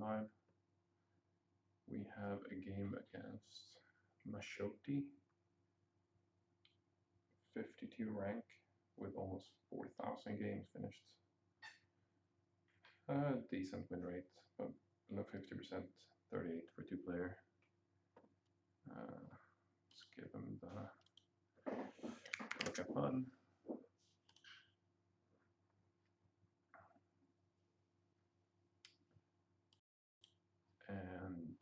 5. We have a game against Mashoti, 52 rank with almost 4,000 games finished. Decent win rate, but below 50%, 38 for 2-player. Let's give him the look at fun. And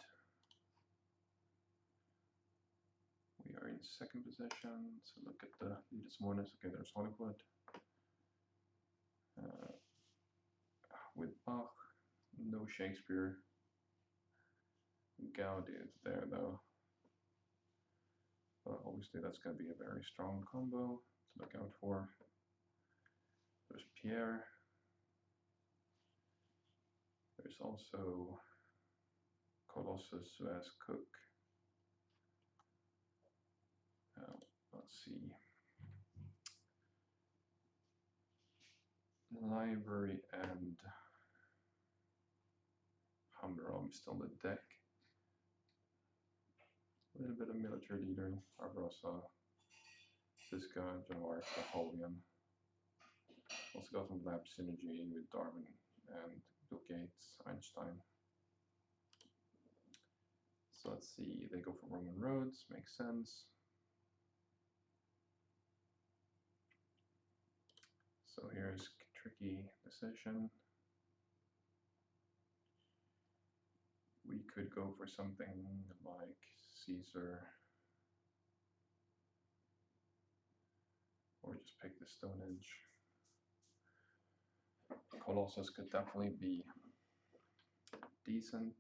we are in second position, so look at the lead this morning. Okay, there's Hollywood. With Bach, no Shakespeare. Gaudi is there though. But obviously that's going to be a very strong combo to look out for. There's Pierre. There's also Colossus, Suez, Cook. Let's see. Library and Hamram still on the deck. A little bit of military leader, Barbarossa, Siska, Januar, Napoleon. Also got some lab synergy with Darwin and Bill Gates, Einstein. So let's see, they go for Roman roads, makes sense. So here's a tricky decision. We could go for something like Caesar, or just pick the Stone Age. Colossus could definitely be decent.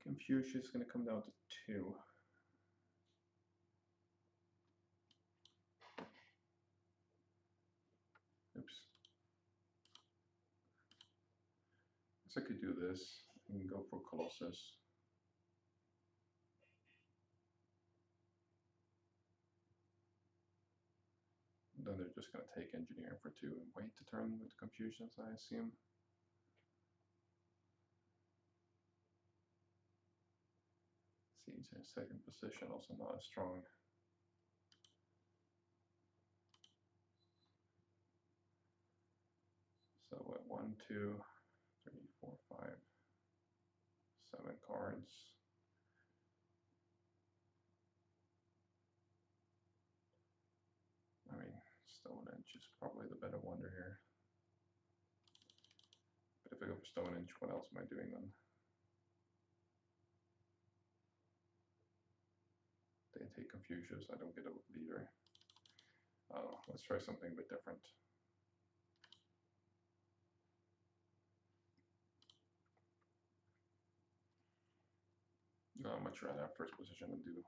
Confucius is going to come down to 2. Oops. So I could do this and go for Colossus. Then they're just going to take engineering for 2 and wait to turn with Confucius, I assume. Seems in second position, also not as strong. So at 1, 2, 3, 4, 5, 7 cards. I mean, Stonehenge is probably the better wonder here. But if I go for Stonehenge, what else am I doing then? They take Confucius, I don't get a leader. Oh, let's try something a bit different. No, I'm much rather have first position and do.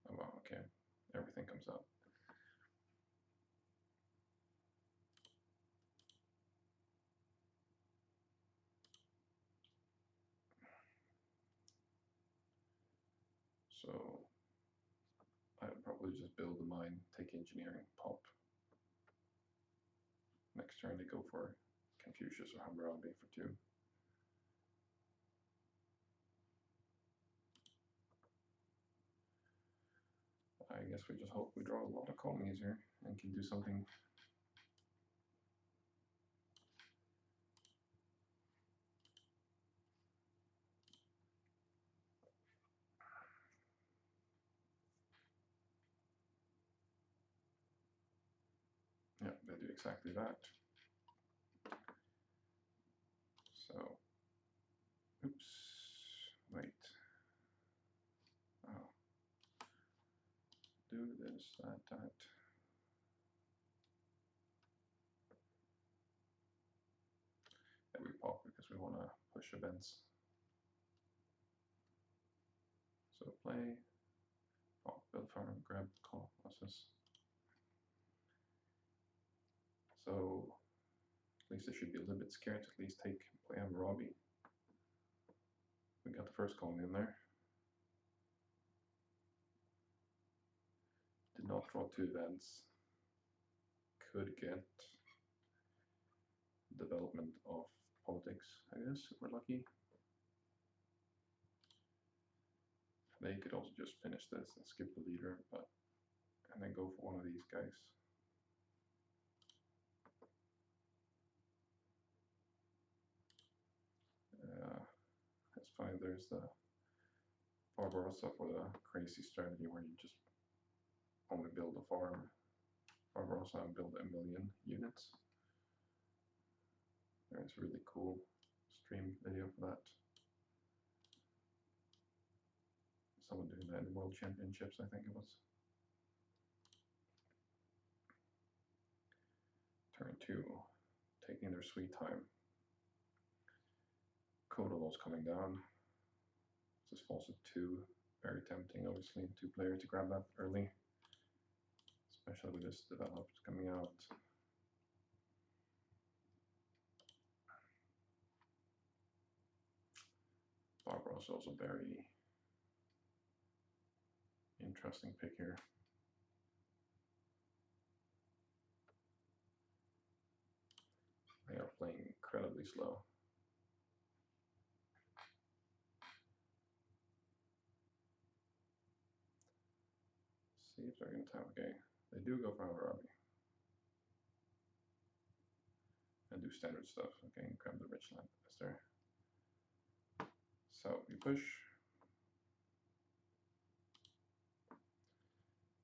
Oh well, okay. Everything comes up. So I'd probably just build a mine, take engineering, pop. Next turn they go for Confucius or Hammurabi for 2. I guess we just hope we draw a lot of colonies here and can do something. Yeah, they do exactly that. So, oops, wait. Oh. Do this, that. And we pop because we want to push events. So play, pop, build farm, grab, call, process. So at least they should be a little bit scared to at least play Hammurabi. We got the first colony in there. Did not draw 2 events. Could get development of politics. is super lucky. They could also just finish this and skip the leader, and then go for one of these guys. It's funny, there's the Barbarossa for the crazy strategy where you just only build a farm. Barbarossa and build 1,000,000 units. There's a really cool stream video for that. Someone doing that in the World Championships, I think it was. Turn 2, taking their sweet time. Kodalo's coming down. This falls at 2. Very tempting, obviously, 2-player to grab that early. Especially with this developed coming out. Barbarossa also very interesting pick here. They are playing incredibly slow. See if they're going to time. Okay, they do go for Hammurabi. And do standard stuff. Okay, grab the rich land. Is there? So you push.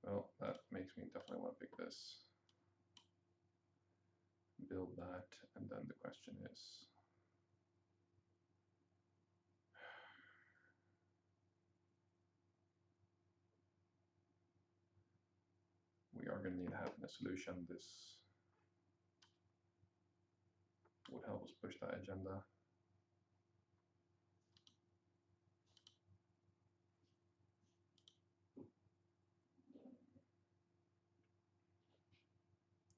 Well, that makes me definitely want to pick this. Build that, and then the question is, we are going to need to have a solution. This would help us push that agenda.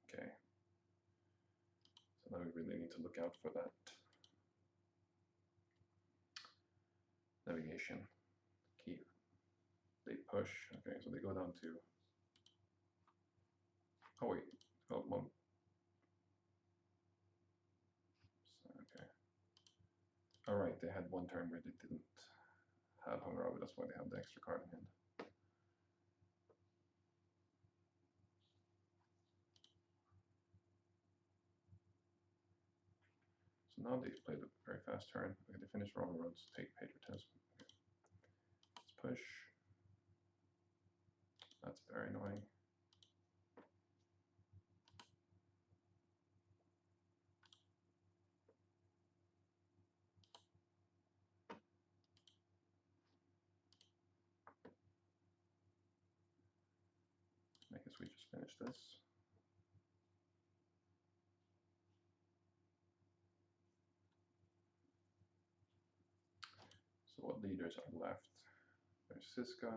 Okay. So now we really need to look out for that navigation key. They push. Okay, so they go down to. Oh wait, oh, one. So, okay. All right, they had one turn where they didn't have Hammurabi. That's why they have the extra card in hand. So now they've played a very fast turn. Okay, they finish Roman roads, take patriotism. Okay. Let's push. That's very annoying. I guess we just finish this. So what leaders are left? There's Siska.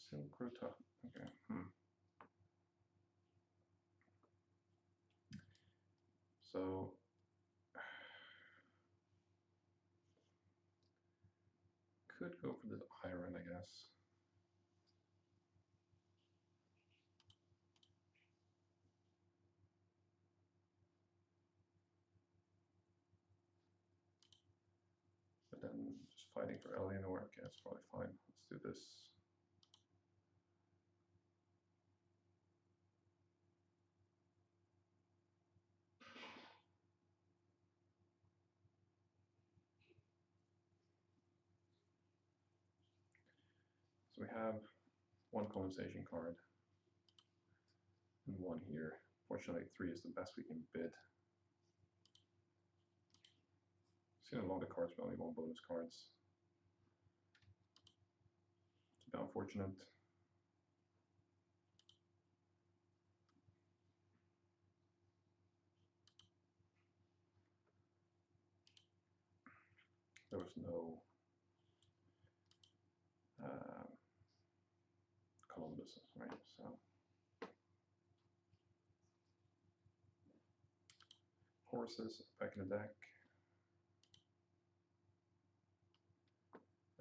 Silk Ruta. Okay. So could go for this iron, I guess. But then just fighting for Eleanor, okay, that's probably fine. Let's do this. So we have one colonization card and one here. Fortunately, 3 is the best we can bid. Seen a lot of cards, but only 1 bonus cards. It's a bit unfortunate. There was no Columbus, right? So horses back in the deck.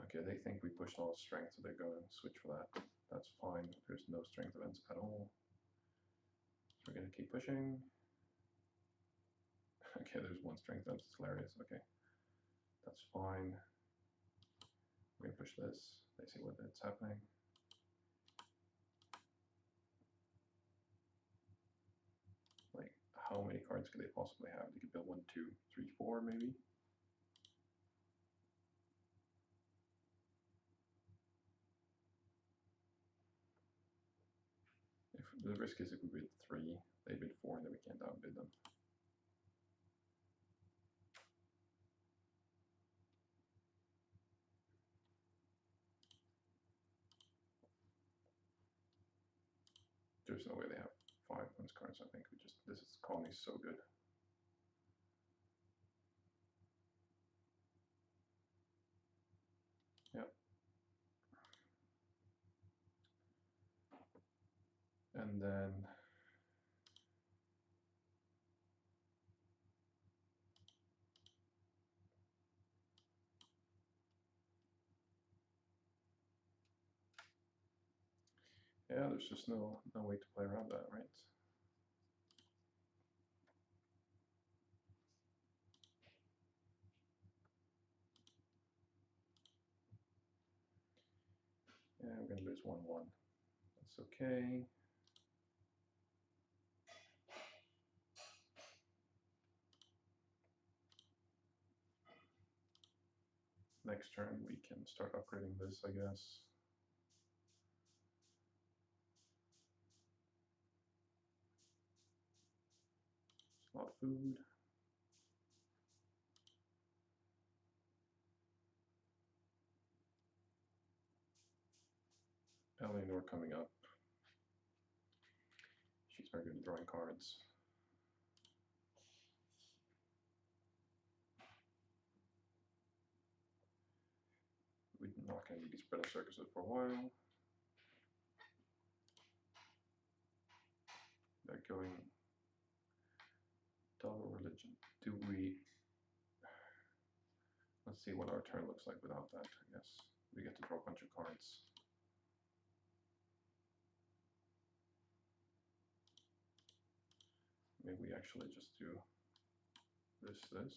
Okay, they think we pushed all strength, so they're going to switch for that. That's fine. There's no strength events at all. So we're gonna keep pushing. Okay, there's one strength event. It's hilarious. Okay, that's fine. We're gonna push this. They see what's happening. Like, how many cards could they possibly have? They could build 1, 2, 3, 4, maybe. If the risk is if we bid 3, they bid 4, and then we can't outbid them. There's no way they have 5 wins cards. I think this colony is so good. Yep. And then yeah, there's just no way to play around that, right? Yeah, we're gonna lose 1-1. That's okay. Next turn we can start upgrading this, I guess. It's not food. Eleanor coming up. She's very good at drawing cards. We're not going to need these spread of circuses for a while. They're going double religion. Do we... Let's see what our turn looks like without that, I guess. We get to draw a bunch of cards. Maybe we actually just do this.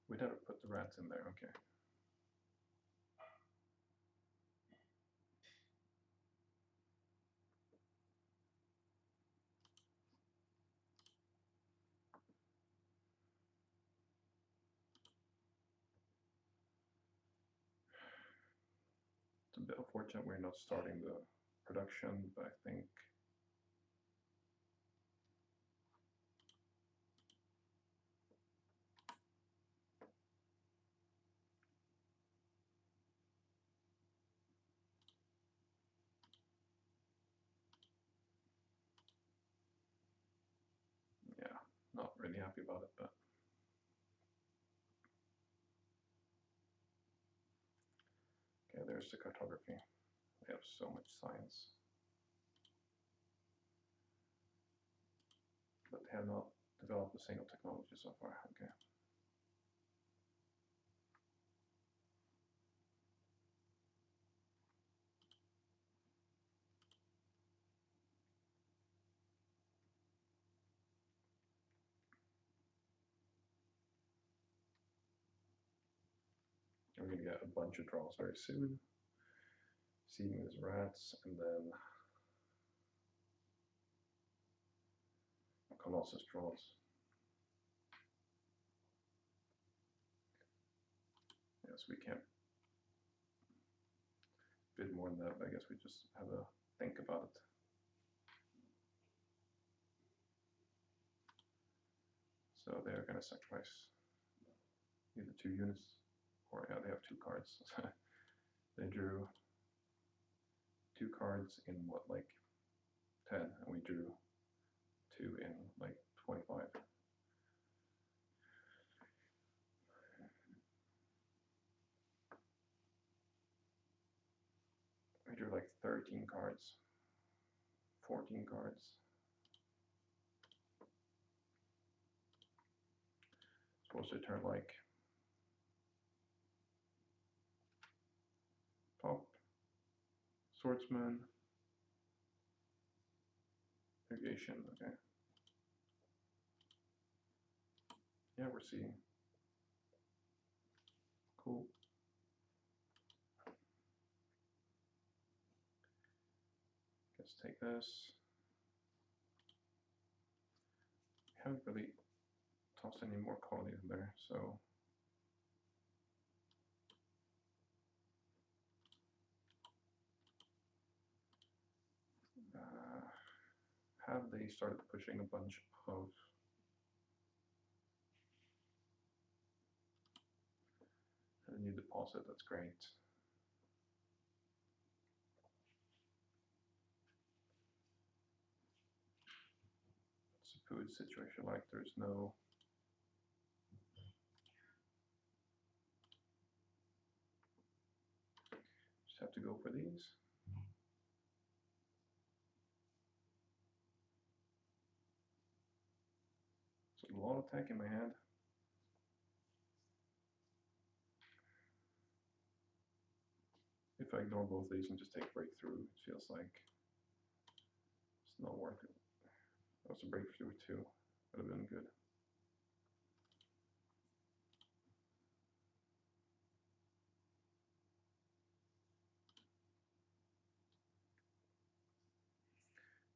We never put the rats in there, okay. It's a bit unfortunate we're not starting the production, but I think yeah, not really happy about it, but okay, there's the cartography. We have so much science. But they have not developed a single technology so far, okay. We're going to get a bunch of draws very soon. Seeing these rats, and then Colossus draws. Yes, we can't bid more than that, but I guess we just have a think about it. So they're going to sacrifice either 2 units, or yeah, they have 2 cards. They drew 2 cards in what, like 10, and we drew 2 in like 25. 13 cards, 14 cards. Supposed to turn like Pop, Swordsman, Irrigation, okay. Yeah, we're seeing. Cool. Let's take this. Haven't really tossed any more colonies in there, so have they started pushing a bunch of a new deposit? That's great. It's a food situation, like there's no just have to go for these. It's a lot of tech in my hand. If I ignore both these and just take breakthrough, it feels like it's not worth it. That was a breakthrough too. Would have been good.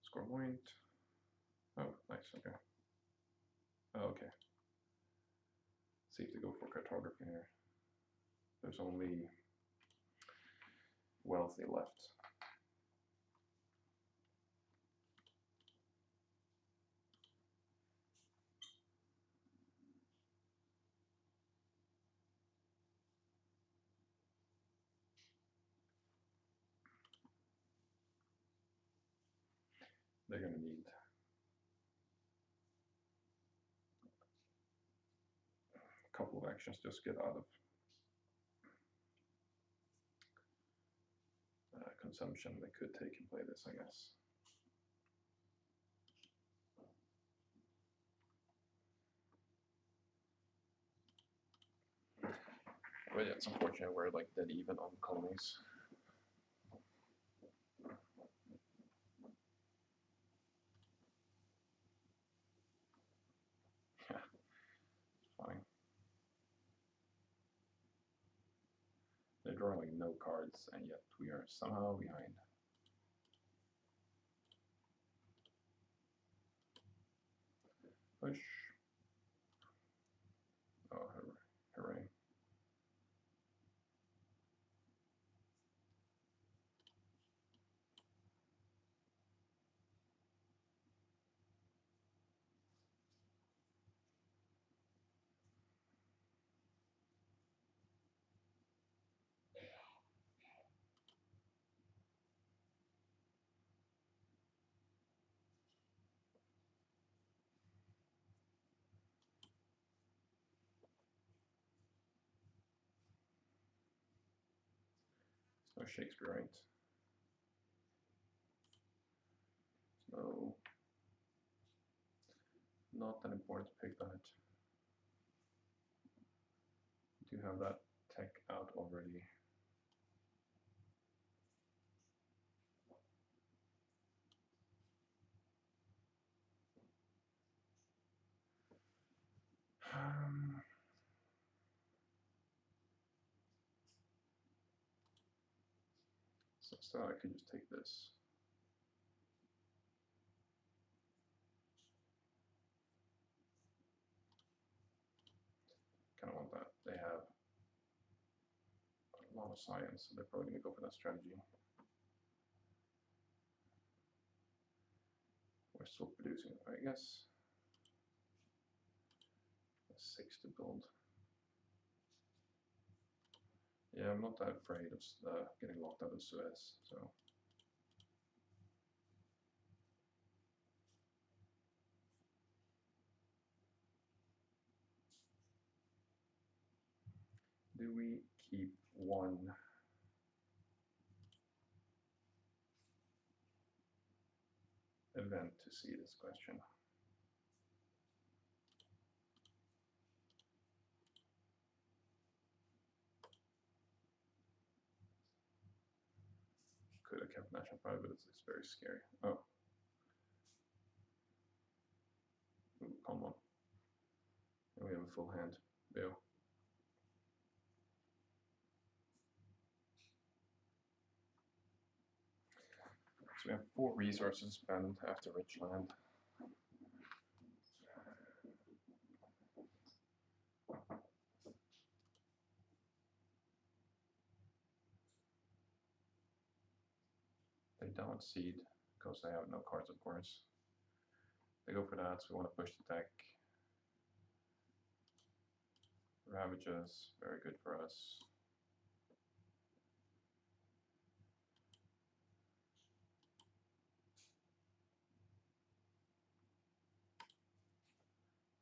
Score point. Oh, nice. Okay. Oh, okay. Safe to go for cartography here. There's only wealthy left. They're going to need a couple of actions just get out of consumption. They could take and play this, I guess. But yeah, it's unfortunate we're like dead even on colonies. Yeah, fine. They're drawing like no cards, and yet we are somehow behind. Push. Oh, hooray. It's no Shakespeare, right? No. Not that important to pick that. Do have that tech out already. So I could just take this. Kind of want that. They have a lot of science, so they're probably going to go for that strategy. We're still producing, I guess. 6 to build. Yeah, I'm not that afraid of getting locked out of Suez, so. Do we keep one? event to see this question. Could have kept national pride, but it's very scary. Oh. Ooh, come on. And we have a full hand. Bill. So we have 4 resources spent after rich land. They don't seed because they have no cards, of course. They go for that, so we want to push the deck. Ravages, very good for us.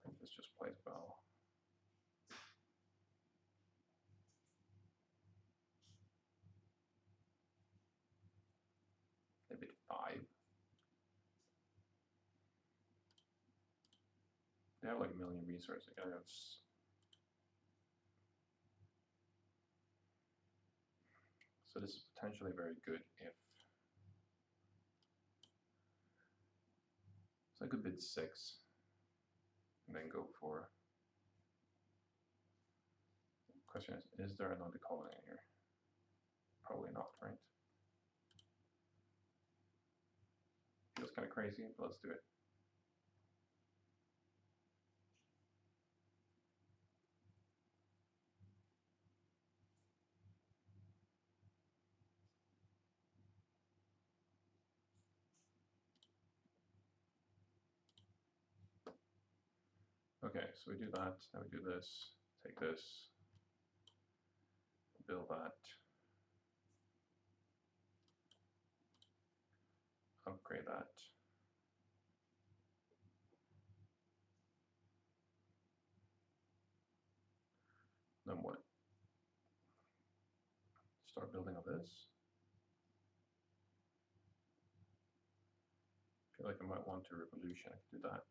I think this just plays well. They bid 5. They have like a million resources. So this is potentially very good if. So I could bid 6 and then go for. Question is there another colony in here? Probably not, right? Feels kind of crazy, but let's do it. Okay, so we do that, then we do this, take this, build that, upgrade that. Then what? Start building on this. I feel like I might want to revolution, I could do that.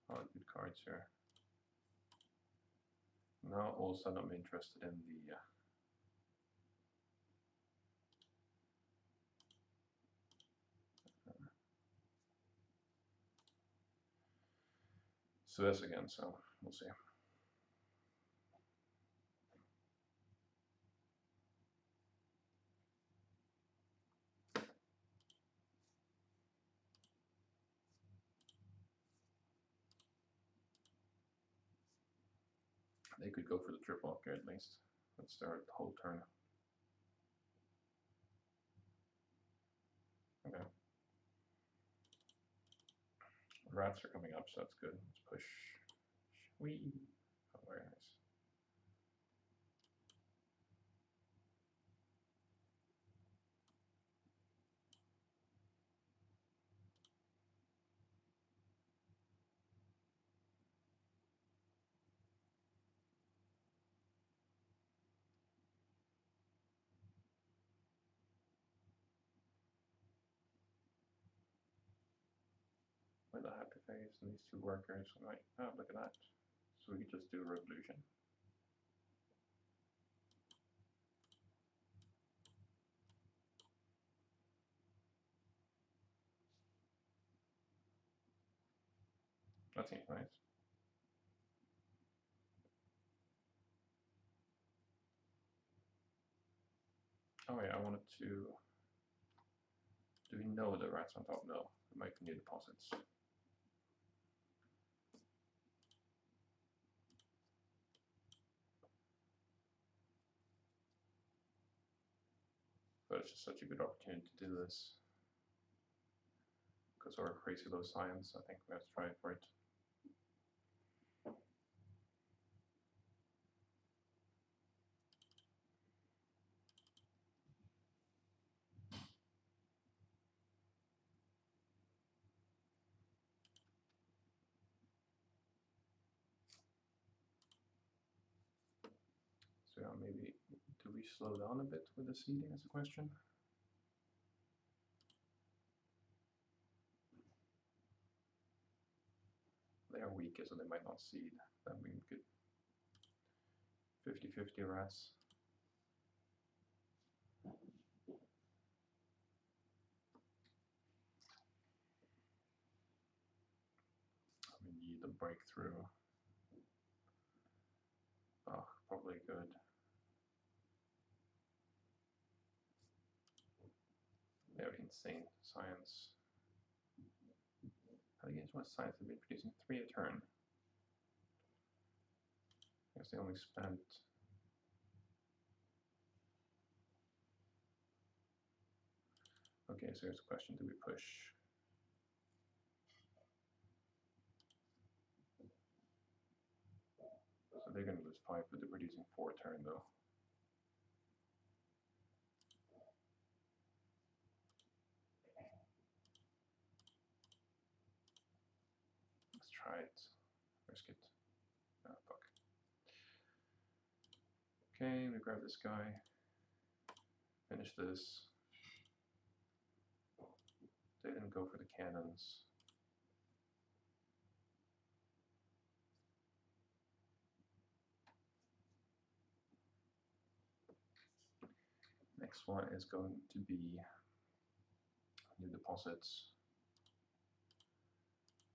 Oh, good cards here. Now all of a sudden I'm interested in the Suez again, so we'll see. They could go for the triple upgrade at least. Let's start the whole turn. Okay. Rats are coming up, so that's good. Let's push. Whee! Oh, very nice. With the happy face and these 2 workers, I'm like, oh, look at that. So we could just do a revolution. That seems nice. Oh yeah, I wanted to. Do we know the rats on top? No. We might need deposits. But it's just such a good opportunity to do this. Because of our crazy low science, I think we have to try for it. Should we slow down a bit with the seeding is a question? They are weaker, so they might not seed. Then we could 50-50 rats. We need a breakthrough. Oh, probably good. They have insane science. How against what science have been producing 3 a turn? I guess they only spent. Okay, so here's the question, do we push? So they're going to lose 5, but they're producing 4 a turn though. Let's try it. Risk it. Ah, fuck. Okay, we grab this guy. Finish this. They didn't go for the cannons. Next one is going to be new deposits.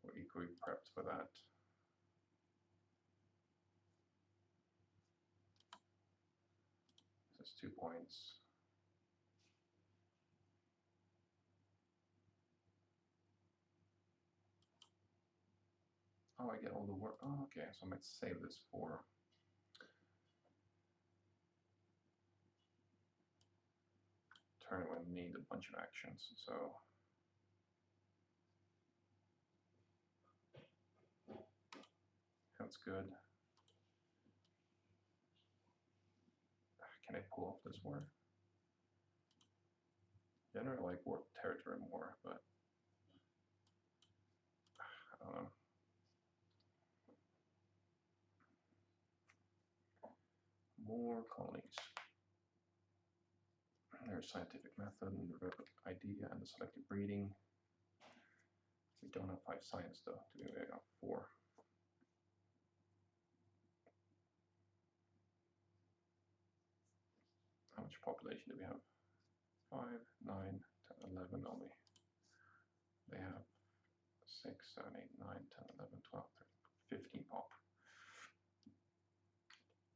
We're equally prepped for that. This is 2 points. Oh, I get all the work. Oh, okay, so I might save this for turn when we need a bunch of actions. So that's good. Can I pull off this war? Generally, I like war territory more, but I don't know. More colonies. There's scientific method and the rapid idea and the selective breeding. We don't have 5 science though. Do we have 4? How much population do we have? 5, 9, 10, 11 only. They have 6, 7, 8, 9, 10, 11, 12, 13, 15 pop.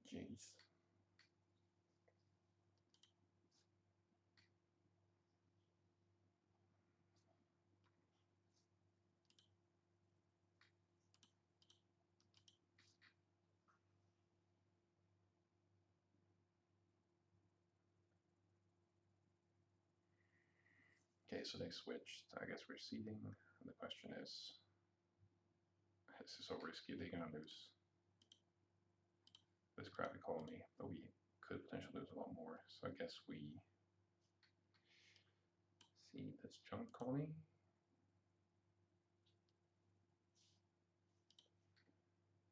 Jeez. Okay, so they switched. I guess we're seeding. And the question is this is so risky, they're gonna lose this crappy colony, but we could potentially lose a lot more. So I guess we seed this junk colony.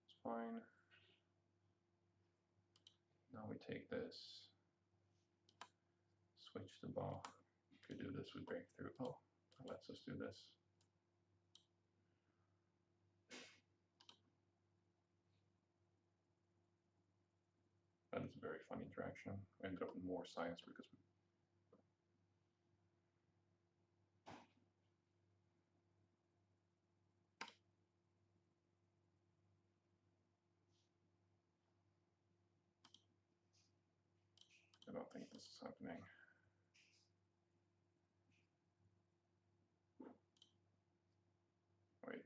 It's fine. Now we take this, switch to Bach. Could do this with breakthrough. Oh, that lets us do this. That is a very fun interaction. We ended up with more science because we I don't think this is happening. Wait.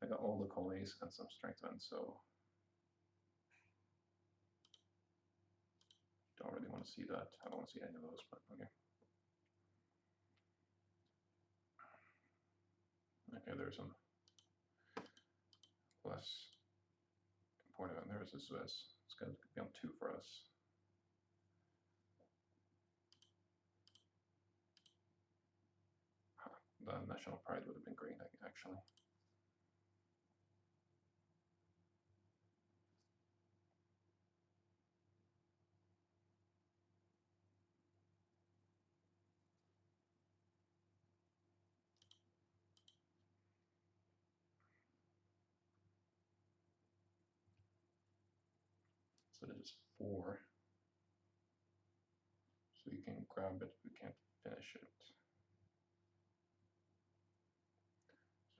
I got all the colonies and some strengthened, so don't really want to see that. I don't want to see any of those, but okay. Okay, there's some less important, and there's a Swiss. It's going to be on 2 for us. The national pride would have been great, actually. So this is 4. So you can grab it, we can't finish it. So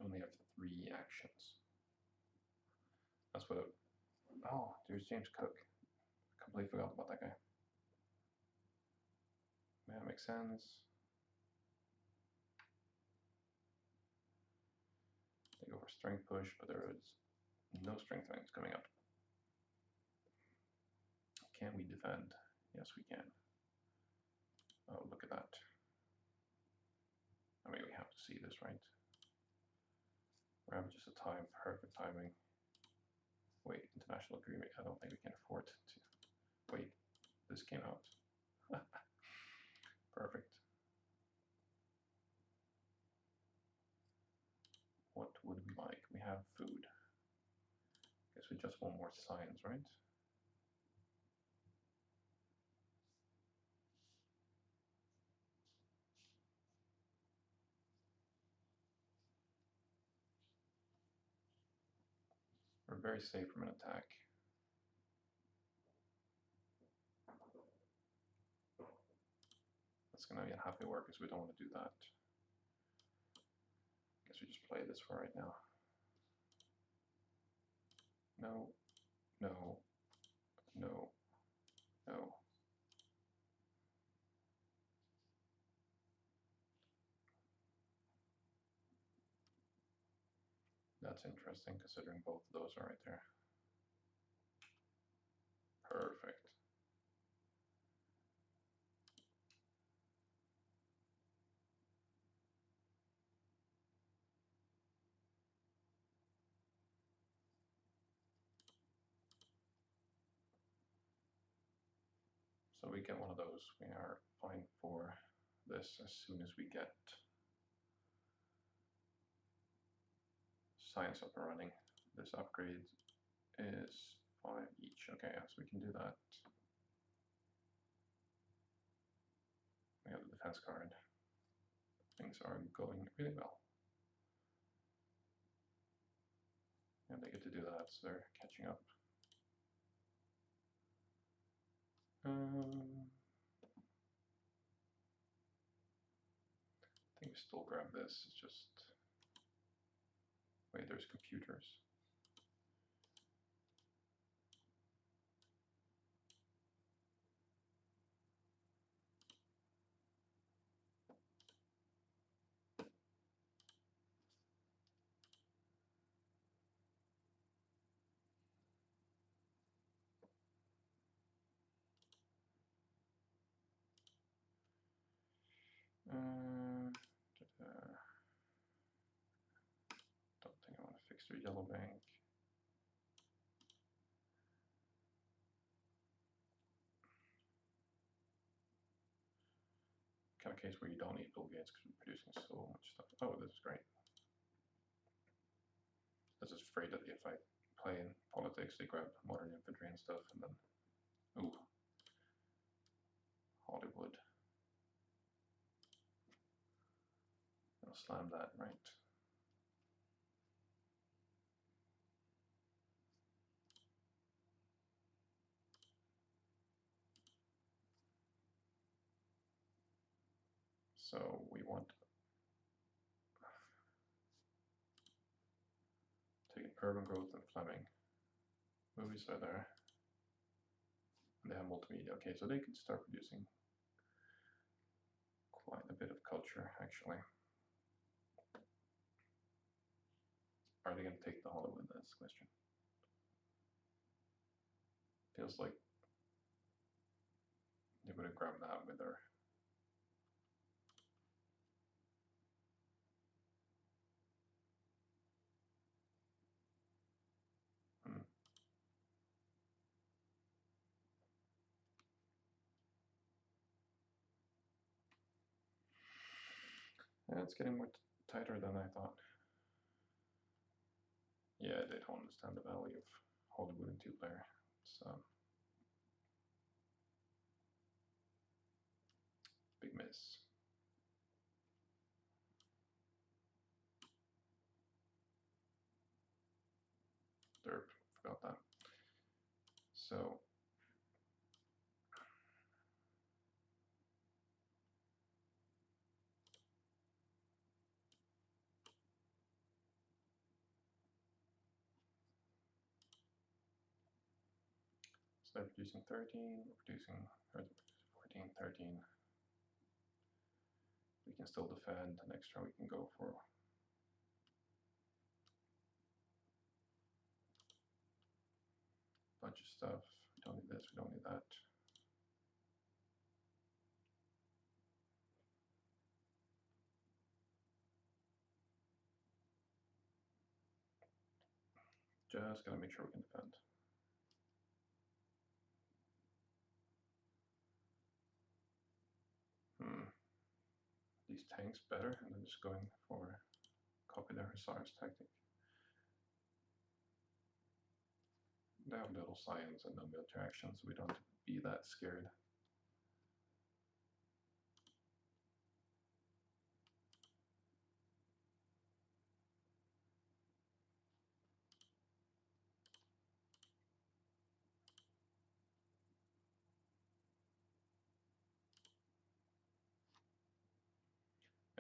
only have 3 actions. That's what oh, there's James Cook. Completely forgot about that guy. Yeah, that makes sense. They go for strength push, but there is no strength things coming up. Can we defend? Yes, we can. Oh, look at that. I mean, we have to see this, right? Ravages a time, perfect timing. Wait, international agreement. I don't think we can afford to. Wait, this came out. Perfect. What would we like? We have food. Guess we just want more science, right? We're very safe from an attack. That's gonna be unhappy workers. We don't want to do that. Guess we just play this for right now. No, no, no, no. That's interesting considering both of those are right there. Perfect. So we get one of those. We are fine for this as soon as we get science up and running. This upgrade is 5 each. Okay, so we can do that. We have the defense card. Things are going really well. And they get to do that, so they're catching up. I think we still grab this. It's just wait. There's computers. Don't think I want to fix their yellow bank. Kind of case where you don't need Bill Gates because we're producing so much stuff. Oh, this is great. I was just afraid that if I play in politics, they grab modern infantry and stuff, and then, ooh, Hollywood. I'll slam that, right? So we want taking urban growth and Fleming. Movies are there. And they have multimedia. Okay, so they could start producing quite a bit of culture, actually. Are they going to take the Hollywood? That's the question. Feels like they would have grabbed that with their. Yeah, it's getting more tighter than I thought. Yeah, they don't understand the value of Hollywood in 2-player. So big miss. Derp, forgot that. So So they're producing 13, we're producing 14, 13. We can still defend. Next turn we can go for a bunch of stuff. We don't need this, we don't need that. Just gotta make sure we can defend. These tanks better, and then just going for copy their hussars tactic. They have little science and no military action, so we don't have to be that scared.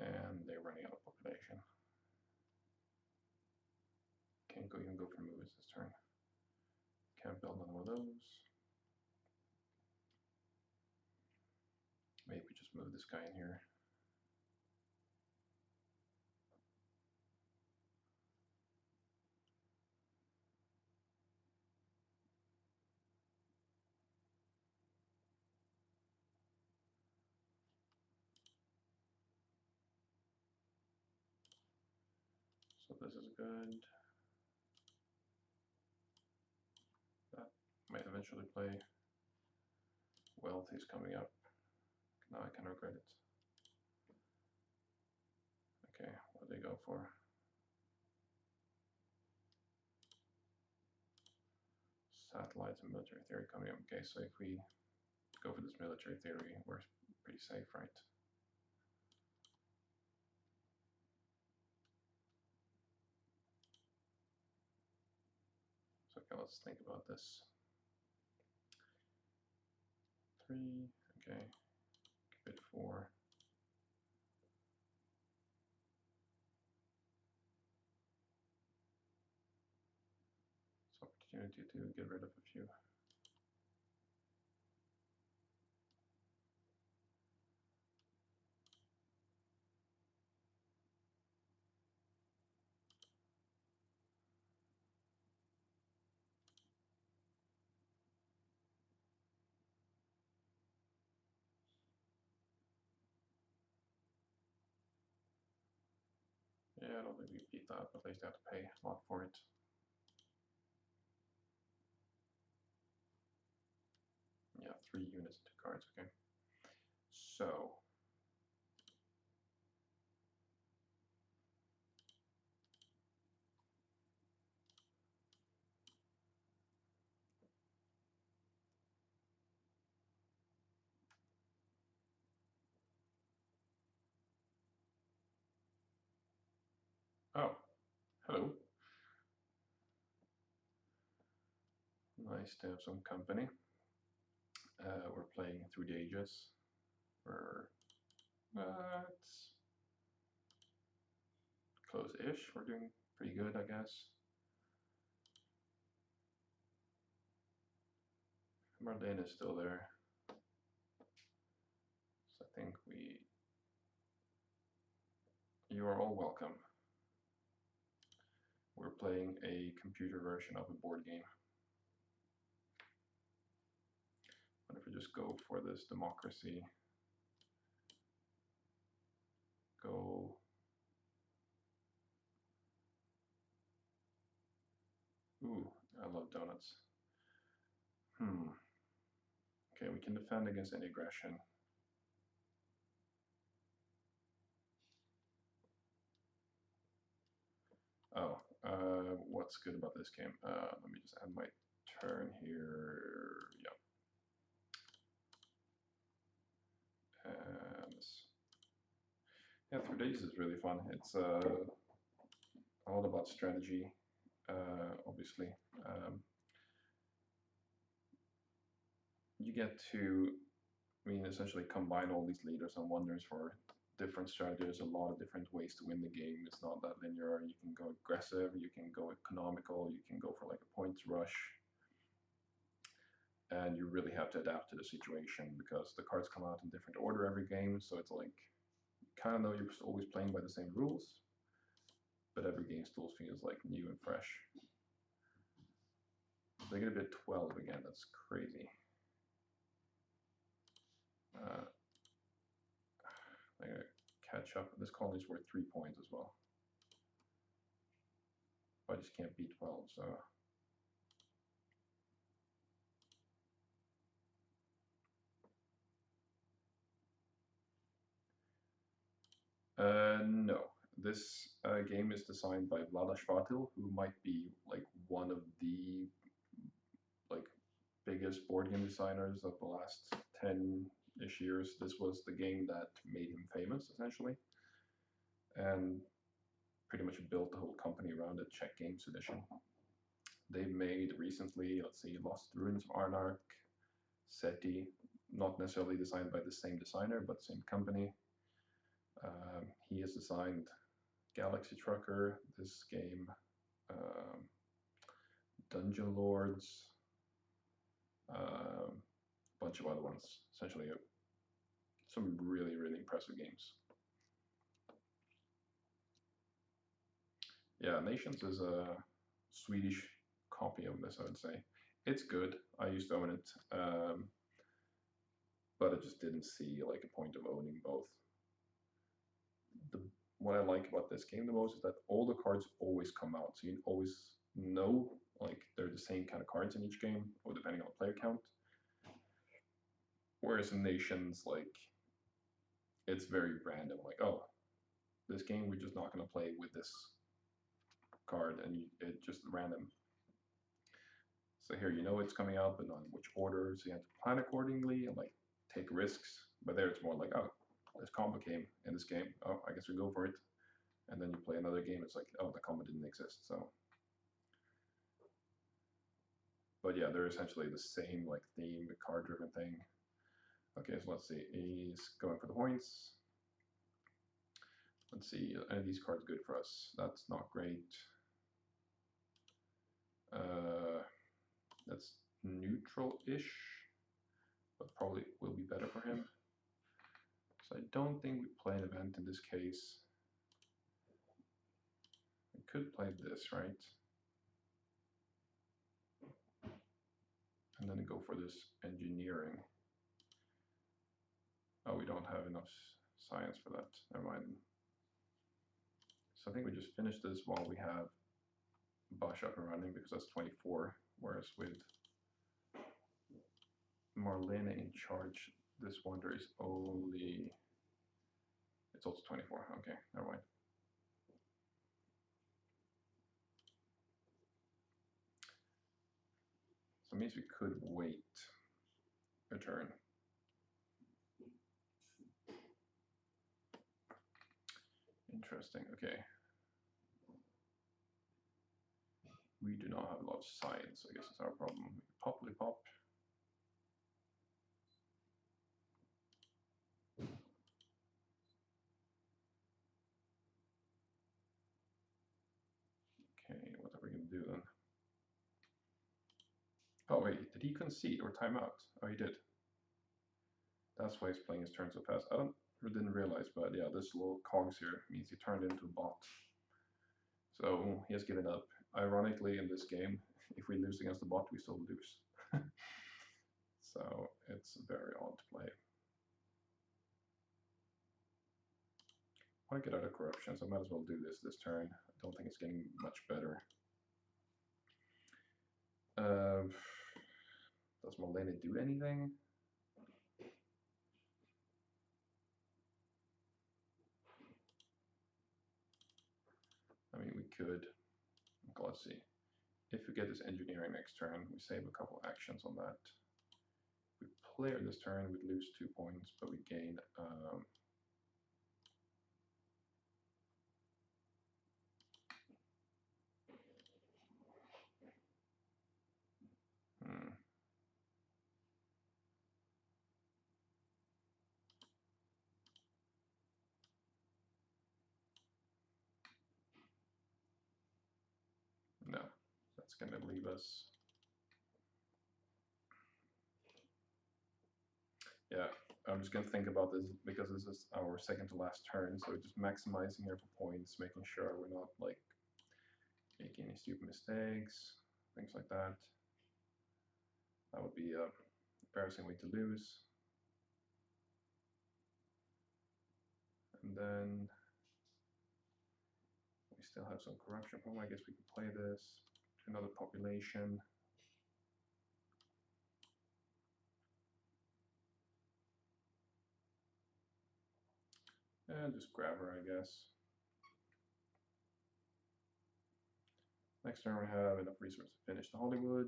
And they're running out of population. Can't go even go for moves this turn. Can't build another one of those. Maybe just move this guy in here. So this is good. That might eventually play. Wealth is coming up. Now I can regret it. Okay, what do they go for? Satellites and military theory coming up. Okay, so if we go for this military theory, we're pretty safe, right? So okay, let's think about this. 3, okay, bit 4. It's opportunity to get rid of a few. Yeah, I don't think we beat that, but at least I have to pay a lot for it. Yeah, 3 units, 2 cards, okay. So, oh, hello. Nice to have some company. We're playing Through the Ages. It's close-ish. We're doing pretty good, I guess. Marlene is still there. So I think you are all welcome. We're playing a computer version of a board game. What if we just go for this democracy? Go. Ooh, I love donuts. Okay, we can defend against any aggression. Oh, what's good about this game? Let me just add my turn here. Yep. And yeah, Through Days is really fun. It's all about strategy, obviously. You get to, essentially combine all these leaders and wonders for different strategies, a lot of different ways to win the game. It's not that linear. You can go aggressive, you can go economical, you can go for like a points rush. and you really have to adapt to the situation because the cards come out in different order every game, so it's like you kind of know you're always playing by the same rules, but every game still feels like new and fresh. They get a bit 12 again, that's crazy. I gotta catch up. This colony's worth 3 points as well. I just can't beat 12, so. No. This game is designed by Vlada Shvatil, who might be like one of the like biggest board game designers of the last 10-ish years. This was the game that made him famous, essentially, and pretty much built the whole company around the Czech Games Edition. They've made recently, let's see, Lost Ruins of Arnark, SETI, not necessarily designed by the same designer, but same company. He has designed Galaxy Trucker, this game, Dungeon Lords, a bunch of other ones. Essentially, some really, really impressive games. Yeah, Nations is a Swedish copy of this, I would say. It's good. I used to own it, but I just didn't see like a point of owning both. What I like about this game the most is that all the cards always come out, so you always know like they're the same kind of cards in each game, or depending on the player count. Whereas in Nations, like it's very random. Like, oh, this game we're just not gonna play with this card, and it's just random. So here you know it's coming out, but not in which order, so you have to plan accordingly and like take risks. But there it's more like, oh, this combo came in this game. Oh, I guess we go for it. And then you play another game, it's like, oh, the combo didn't exist. So, but yeah, they're essentially the same like theme, card-driven thing. Okay, so let's see. He's going for the points. Let's see. Any of these cards good for us? That's not great. That's neutral-ish, but probably will be better for him. So I don't think we play an event in this case. We could play this, right? And then go for this engineering. Oh, we don't have enough science for that. Never mind. So I think we just finish this while we have Bosch up and running, because that's 24. Whereas with Marlene in charge, this wonder is only, it's also 24. Okay, never mind. So it means we could wait a turn. Interesting. Okay. We do not have a lot of science, I guess that's our problem. We could pop. Okay, what are we going to do then? Oh wait, did he concede or time out? Oh, he did. That's why he's playing his turn so fast. I didn't realize, but yeah, this little cogs here means he turned into a bot. So he has given up. Ironically, in this game, if we lose against the bot, we still lose. So it's very odd to play. I want to get out of corruption, so I might as well do this turn. I don't think it's getting much better. Does Molena do anything? I mean, we could. Okay, let's see. If we get this engineering next turn, we save a couple actions on that. If we clear this turn, we'd lose 2 points, but we gain no, that's going to leave us. Yeah, I'm just gonna think about this because this is our second to last turn, so just maximizing here for points, making sure we're not like making any stupid mistakes, things like that. That would be a embarrassing way to lose. And then we still have some corruption problem. I guess we could play this to another population. And just grab her, I guess. Next turn we have enough resources to finish the Hollywood.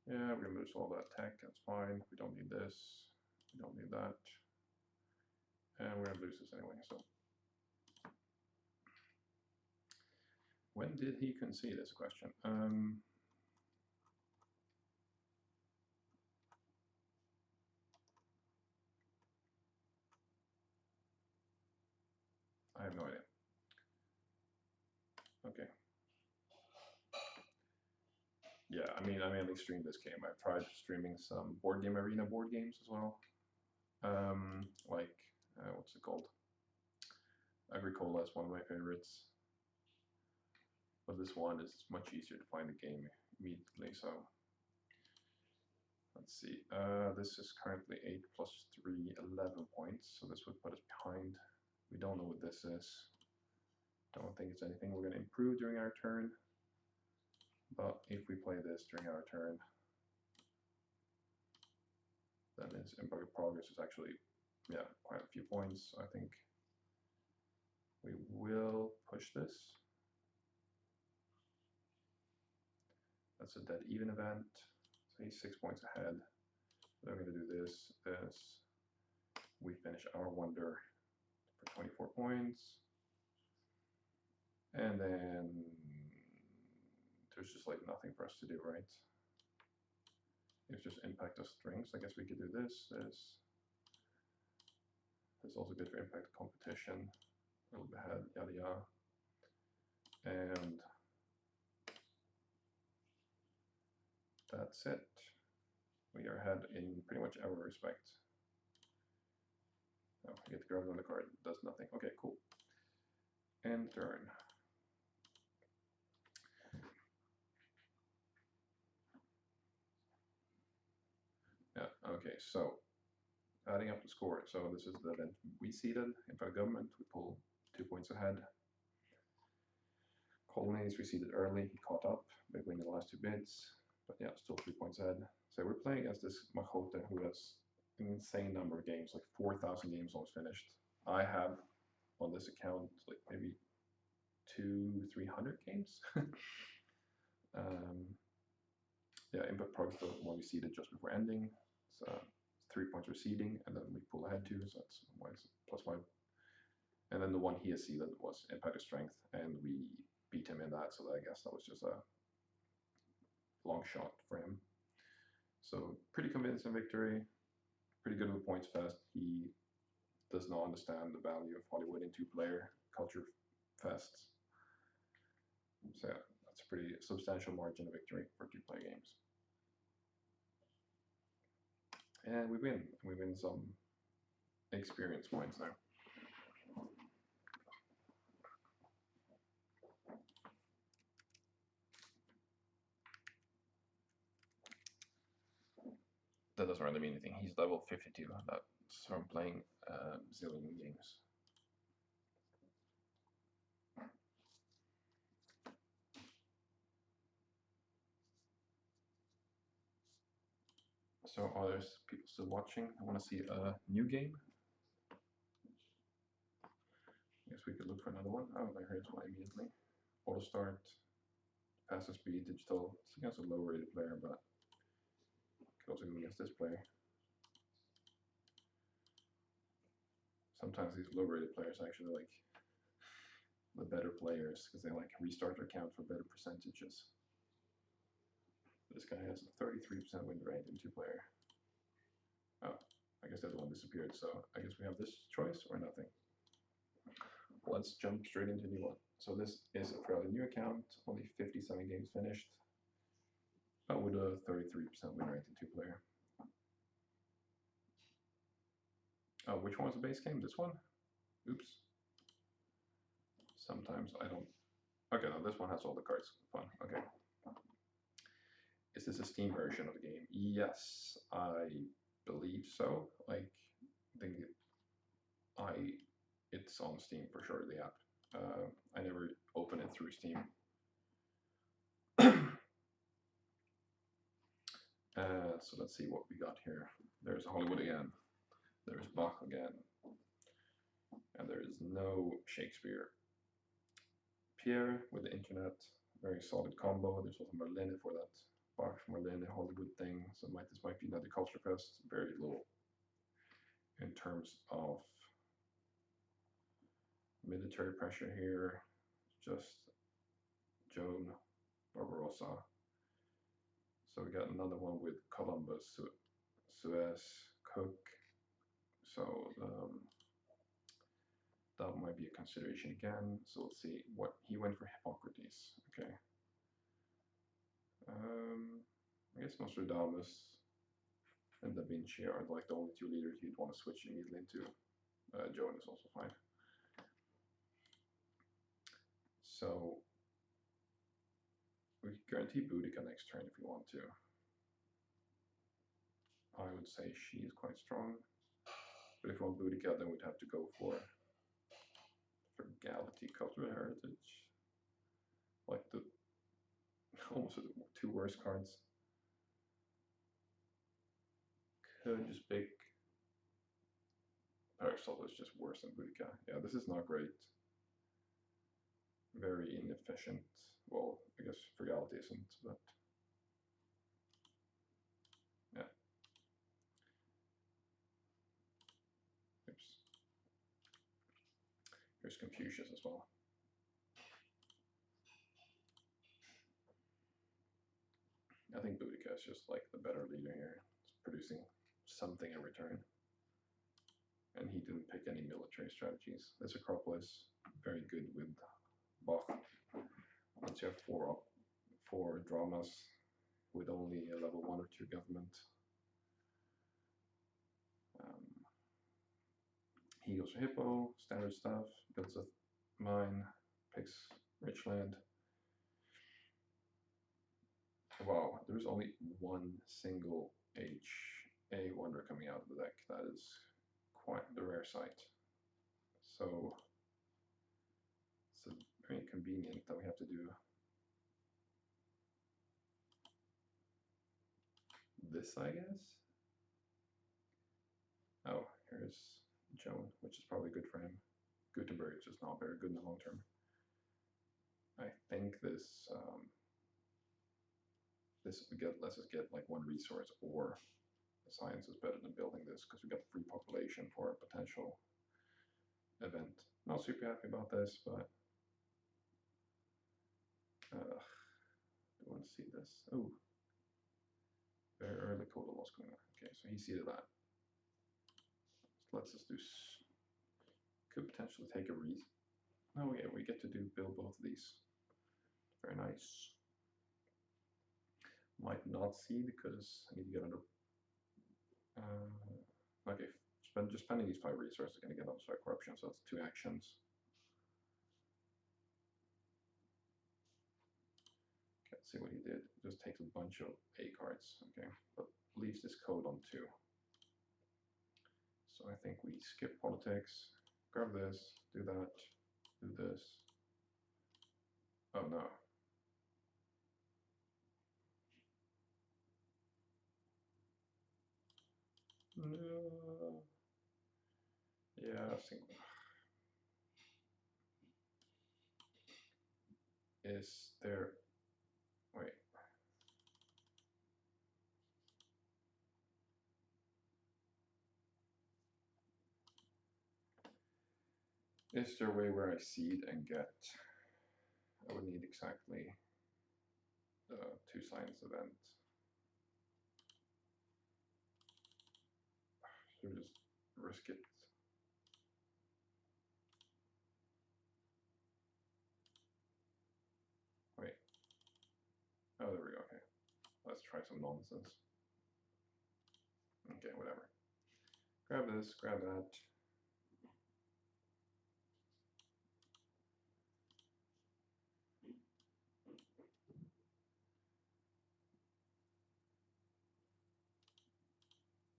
Yeah, we're gonna lose all that tech, that's fine. We don't need this, we don't need that. And we're gonna lose this anyway, so. When did he concede this question? I have no idea. Okay. Yeah, I mean, I mainly streamed this game. I've tried streaming some board game arena board games as well. Like, what's it called? Agricola is one of my favorites. But this one is much easier to find the game immediately, so let's see. This is currently 8 plus 3, 11 points, so this would put us behind. We don't know what this is. Don't think it's anything we're going to improve during our turn. But if we play this during our turn, then its impact of progress is actually, yeah, quite a few points. I think we will push this. That's a dead even event. So he's 6 points ahead. Then we're going to do this. We finish our wonder for 24 points. And then there's just like nothing for us to do, right? It's just impact of strings. I guess we could do this. This is also good for impact competition. A little bit ahead, yada yada. And that's it. We are ahead in pretty much every respect. Oh, I get to grab another card. It does nothing. Okay, cool. End turn. Yeah, okay, so adding up the score. So this is the event we seeded. In our government, we pull 2 points ahead. Colonies we seeded early, he caught up by winning the last 2 bids, but yeah, still 3 points ahead. So we're playing as this Mahote who has an insane number of games, like 4,000 games almost finished. I have on this account like maybe 200-300 games. Yeah, input progress the one we seeded just before ending. So 3 points we're seeding, and then we pull ahead 2, so that's why it's +5. And then the one he has seeded was impact of strength, and we beat him in that, so I guess that was just a long shot for him. So pretty convincing victory, pretty good with points fest. He does not understand the value of Hollywood in 2-player culture fests. So yeah, that's a pretty substantial margin of victory for 2-player games. And we win. We win some experience points now. That doesn't really mean anything. He's level 52. That's from playing zillion games. So are there people still watching? I want to see a new game. I guess we could look for another one. Oh, here's one immediately. Auto start, fastest speed, digital. It's against a low rated player, but could also go against this player. Sometimes these low rated players actually like the better players because they like restart their account for better percentages. This guy has a 33% win rate in 2-player. Oh, I guess the other one disappeared, so I guess we have this choice or nothing. Let's jump straight into a new one. So this is a fairly new account, only 57 games finished. Oh, with a 33% win rate in 2-player. Oh, which one was the base game? This one? Oops. Sometimes I don't... Okay, no, this one has all the cards. Fun, okay. Is this a Steam version of the game? Yes, I believe so. Like, I think it's on Steam for sure, the app. I never open it through Steam. So let's see what we got here. There's Hollywood again. There's Bach again. And there is no Shakespeare. Pierre with the internet. Very solid combo. There's also Merlin for that Bach, Merlin, Hollywood thing. So this might be another culture fest. Very low in terms of military pressure here. Just Joan Barbarossa. So we got another one with Columbus, Suez, Cook. So that might be a consideration again. So let's see what he went for. Hippocrates. Okay. I guess Nostradamus and Da Vinci are like the only two leaders you'd want to switch immediately into. Joan is also fine. So we guarantee Boudica next turn if we want to. I would say she is quite strong. But if we want Boudica, then we'd have to go for Frugality, Cultural Heritage. Like the almost the two worst cards. Could just pick Aristotle is just worse than Boudica. Yeah, this is not great. Very inefficient. Well, I guess Frugality isn't, but yeah. Oops. Here's Confucius as well. I think Boudica is just like the better leader here. It's producing something in return. And he didn't pick any military strategies. This Acropolis, very good with Bach. Once you have four dramas with only a level 1 or 2 government. He goes for Hippo, standard stuff, builds a mine, picks Richland. Wow, there's only one single HA wonder coming out of the deck. That is quite the rare sight. So it's very convenient that we have to do this, I guess. Oh, here's Joan, which is probably good for him. Gutenberg is just not very good in the long term. I think this lets us get like one resource, or the science is better than building this because we got free population for a potential event. Not super happy about this, but do I want to see this? Oh, very early total loss going on. Okay, so he seeded that. So let's just do. Could potentially take a reason. Oh yeah, we get to build both of these. Very nice. Might not see because I need to get under. Okay, just spending these 5 resources is going to get outside corruption, so that's 2 actions. Okay, let's see what he did. Just takes a bunch of A cards, okay, but leaves this code on 2. So I think we skip politics, grab this, do that, do this. Oh no. No. Yeah, I think. Is there. Wait. Is there a way where I seed and get. I would need exactly 2 science events. Should we just risk it? Wait. Oh, there we go. Okay. let's try some nonsense. Okay, whatever. Grab this, grab that.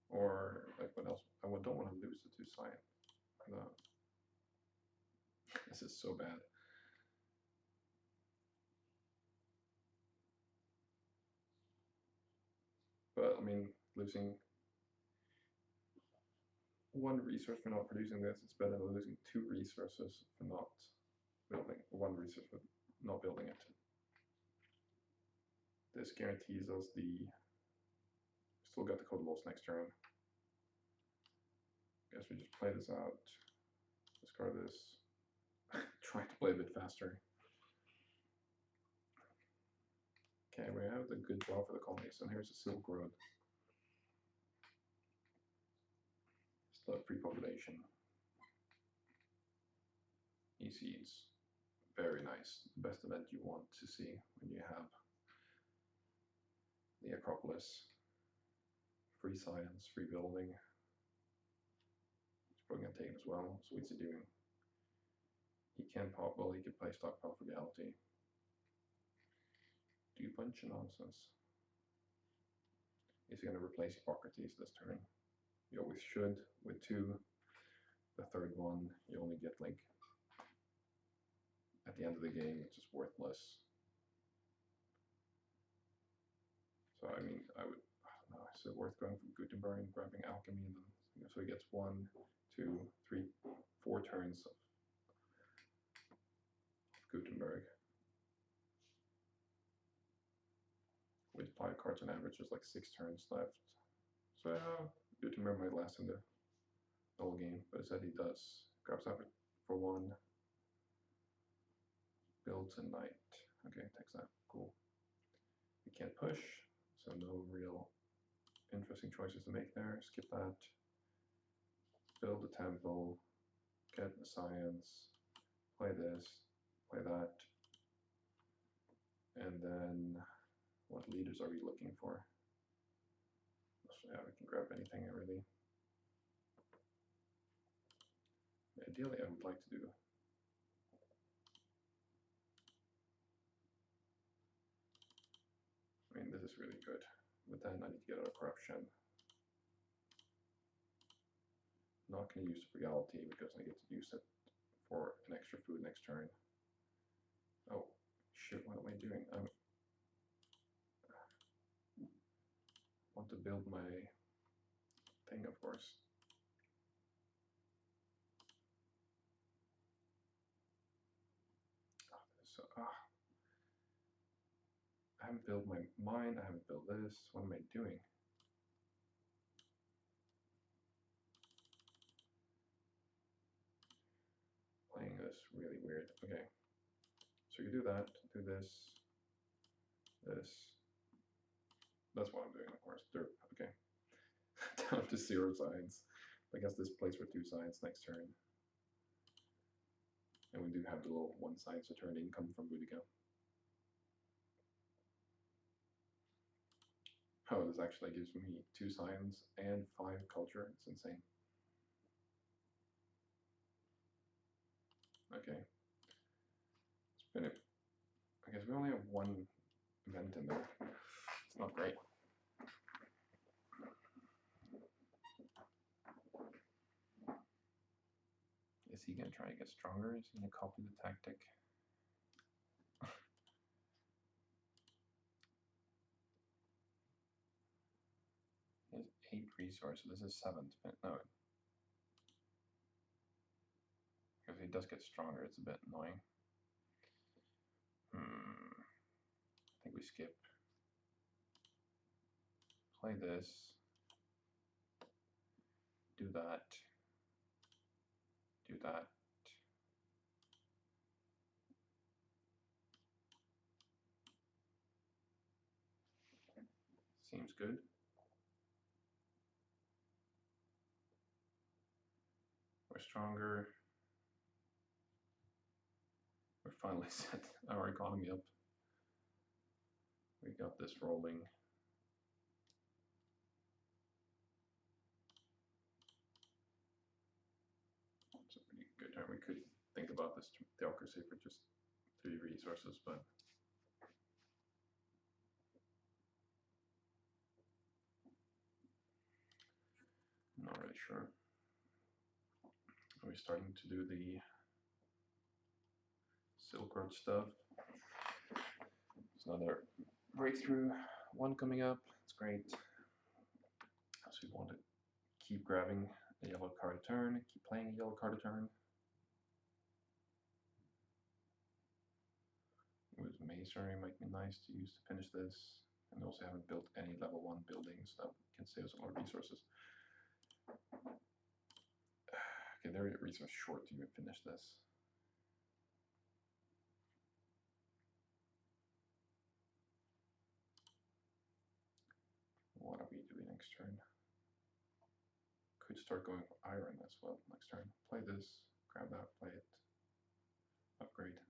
Or, like, what else? I don't want to lose the 2 cyan. No. This is so bad. But, I mean, losing 1 resource for not producing this, it's better than losing 2 resources for not building, 1 resource for not building it. This guarantees us still got the code loss next turn. Guess we just play this out, discard this, try to play a bit faster. Okay, we have the good draw for the colonies, and here's the Silk Road. Still have pre-population. E-seeds. Very nice. The best event you want to see when you have the Acropolis. Free science, free building. He's probably going to take it as well. So what's he doing? He can pop, well, he can play Stockpile Frugality. Do a bunch of nonsense. Is he going to replace Hippocrates this turn? You always should with 2. The 3rd one, you only get like at the end of the game, it's just worthless. So I mean, I don't know, is it worth going from Gutenberg and grabbing Alchemy, and then so he gets 1, 2, 3, 4 turns of Gutenberg. With 5 cards on average, there's like 6 turns left. So Gutenberg might last in the whole game, but instead he does. Grabs out for 1. Builds a knight. Okay, takes that. Cool. We can't push, so no real interesting choices to make there. Skip that. Build a temple. Get the science. Play this. Play that. And then, what leaders are we looking for? Yeah, we can grab anything really. Ideally, I would like to do. I mean, this is really good. But then I need to get out of corruption. Not going to use Frugality because I get to use it for an extra food next turn. Oh, shit, what am I doing? I want to build my thing, of course. So, I haven't built my mine, I haven't built this. What am I doing? Playing this really weird. Okay. So you do that, do this, this. That's what I'm doing, of course. Derp. Okay. Down to 0 signs. I guess this plays for 2 signs next turn. And we do have the little 1 science return income from Boudica. Oh, this actually gives me 2 science and 5 culture. It's insane. Okay. Spin it. I guess we only have 1 event in there. It's not great. Is he going to try to get stronger? Is he going to copy the tactic? He has 8 resources. This is 7th. No. Because he does get stronger, it's a bit annoying. I think we skip. Play this. Do that. Do that. Seems good. We're stronger. We're finally set our economy up. We got this rolling. turn. We could think about this theocracy for just 3 resources, but I'm not really sure. Are we starting to do the Silk Road stuff? There's another breakthrough one coming up. It's great. So we want to keep grabbing a yellow card a turn, keep playing a yellow card a turn. With Masonry might be nice to use to finish this. And also haven't built any level 1 buildings that can save us a lot of resources. Okay, they're a resource short to even finish this. What are we doing next turn? Could start going for iron as well next turn. Play this, grab that, play it, upgrade.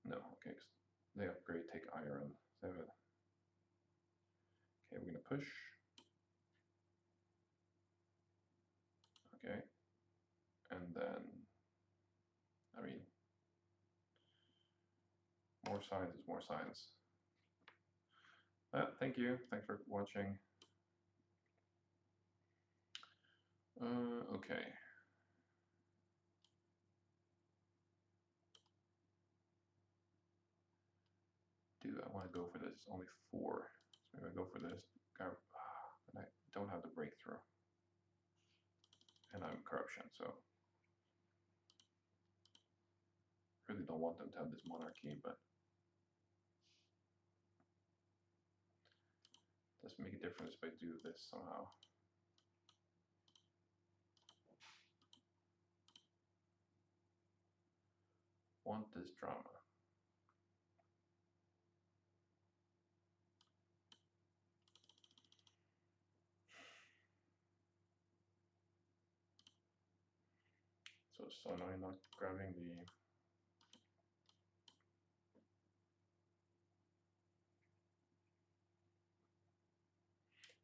No, okay, they upgrade, take iron. So, okay, we're gonna push. Okay, and then, I mean, more science is more science. Thank you, thanks for watching. Okay. Do I want to go for this? It's only 4. So maybe I go for this. And I don't have the breakthrough. And I'm corruption, so really don't want them to have this monarchy, but does make a difference if I do this somehow. Want this drama. So now I'm not grabbing the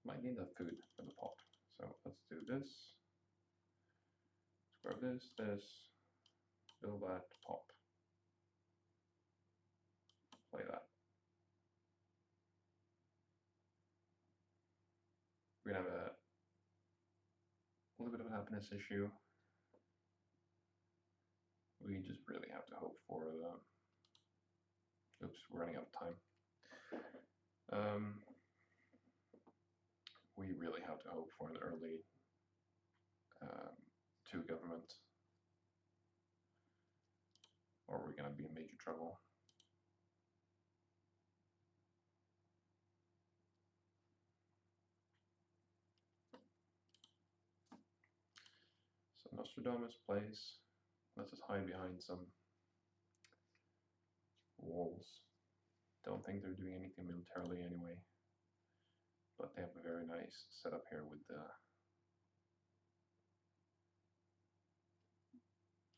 might need the food for the pop. So let's do this. Let's grab this, build that, pop. Play that. We're gonna have a little bit of a happiness issue. We just really have to hope for the. Oops, we're running out of time. We really have to hope for an early 2 government, or we're gonna be in major trouble. So Nostradamus plays. Let's just hide behind some walls. Don't think they're doing anything militarily anyway. But they have a very nice setup here with the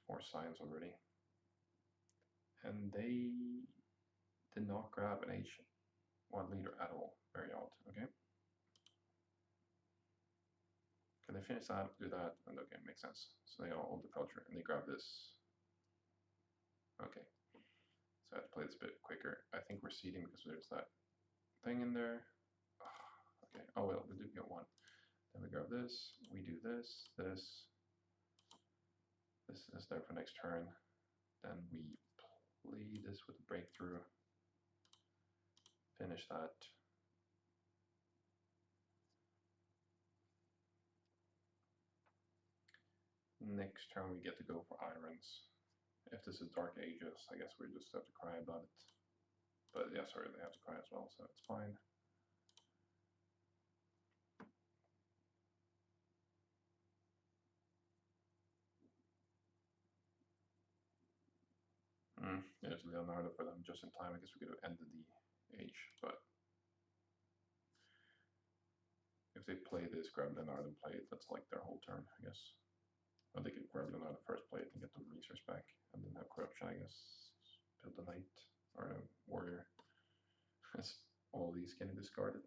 4 signs already. And they did not grab an H1 leader at all. Very odd, okay? Can they finish that, do that, and okay, makes sense. So they all hold the culture, and they grab this. Okay. So I have to play this a bit quicker. I think we're seeding because there's that thing in there. Okay, oh well, we do get 1. Then we grab this, we do this, this is there for next turn. Then we play this with a breakthrough. Finish that. Next turn we get to go for irons. If this is Dark Ages, I guess we just have to cry about it. But yeah, sorry, they have to cry as well, so it's fine. There's Leonardo for them just in time. I guess we could have ended the age, but if they play this, grab Leonardo and play it, that's like their whole turn, I guess. Or they could grab Leonardo first, play it, and get the resource back, and then have corruption, I guess. Build a knight or a warrior. All these getting discarded.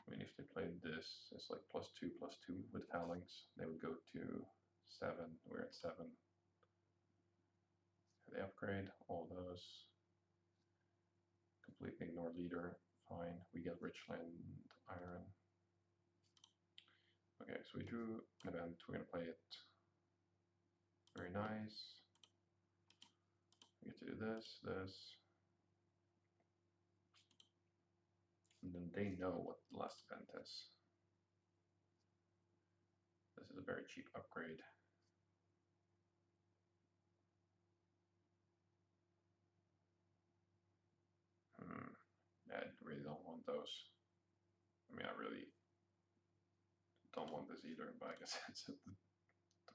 I mean, if they played this, it's like +2/+2 with phalanx. They would go to 7. We're at 7. They upgrade all those. Completely ignore leader. Fine. We get Richland Iron. Okay, so we drew an event. We're gonna play it. Very nice. We get to do this, this. And then they know what the last event is. This is a very cheap upgrade. Yeah, I really don't want those. I mean, I really don't want this either, but I guess it's the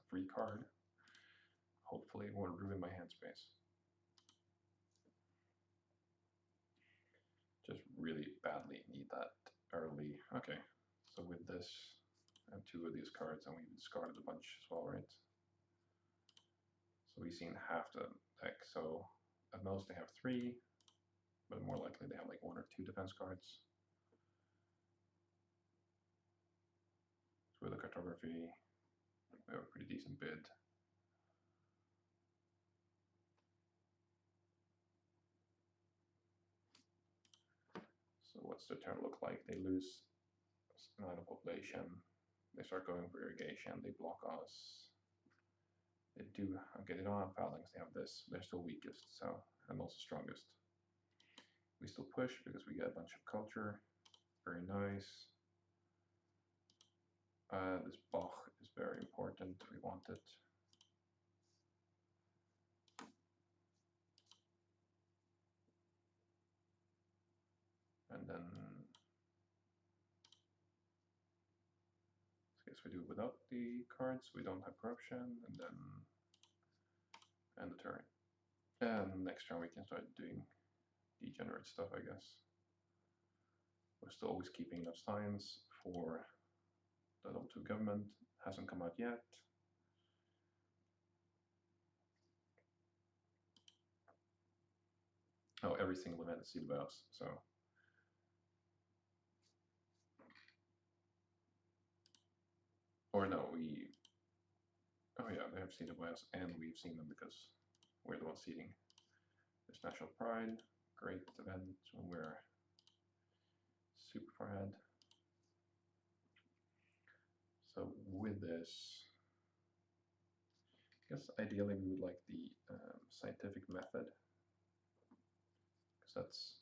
free card. Hopefully it won't ruin my hand space. Just really badly need that early. Okay, so with this, I have 2 of these cards, and we've discarded a bunch as well, right? So we've seen half the deck, so at most they have 3, but more likely they have like 1 or 2 defense cards. So with the cartography, we have a pretty decent bid. So what's the turn look like? They lose an island population, they start going for irrigation, they block us. They do, okay, they don't have phalanx, they have this. They're still weakest, so I'm also strongest. We still push because we get a bunch of culture. Very nice. This Bach is very important, we want it. And then, I guess we do it without the cards, we don't have corruption, and then end the turn. And next turn we can start doing degenerate stuff, I guess. We're still always keeping enough signs for the level 2 government. Hasn't come out yet. Oh, every single event is sealed by us, so. Or no, we. Oh yeah, they have seeded by us, and we've seen them because we're the ones seeding. There's National Pride, great event when we're super far ahead. So with this, I guess ideally we would like the scientific method, because that's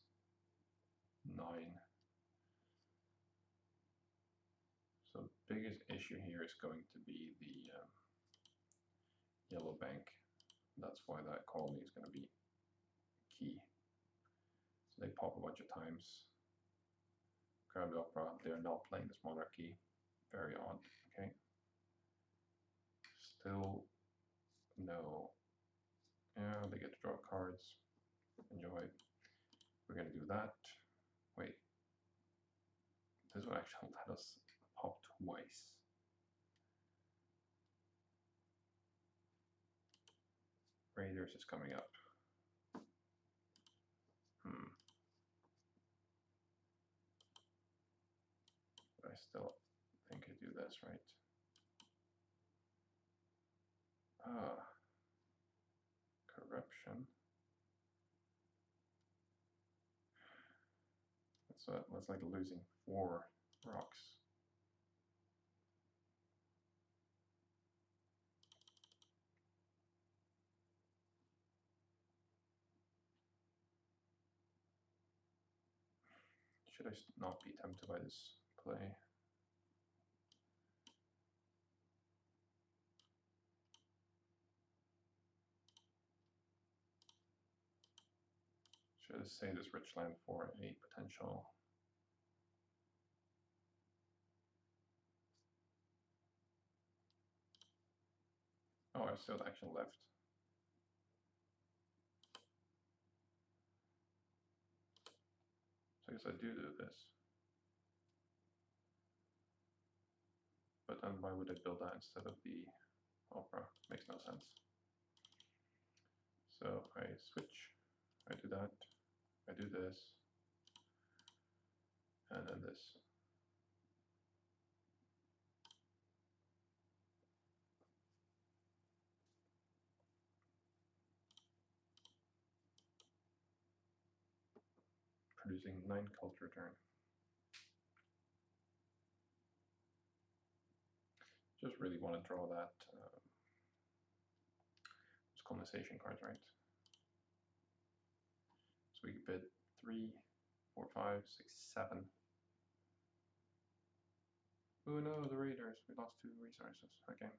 9. So the biggest issue here is going to be the yellow bank. That's why that colony is going to be key. So they pop a bunch of times. Grab the opera, they're not playing this monarchy. Very odd, okay. Still no. Yeah, they get to draw cards. Enjoy. We're gonna do that. Wait. This will actually let us pop twice. Raiders is coming up. But I still think I do this, right? Corruption. That's like losing 4 rocks. Should I not be tempted by this play? Should I say this rich land for a potential? Oh, I still have action left. So I guess I do this. But then why would I build that instead of the opera? Makes no sense. So I switch, I do that, I do this, and then this. producing 9 culture turn. Just really want to draw that those colonization cards, right? So we could bid 3, 4, 5, 6, 7. Oh no, the raiders. We lost 2 resources. Okay.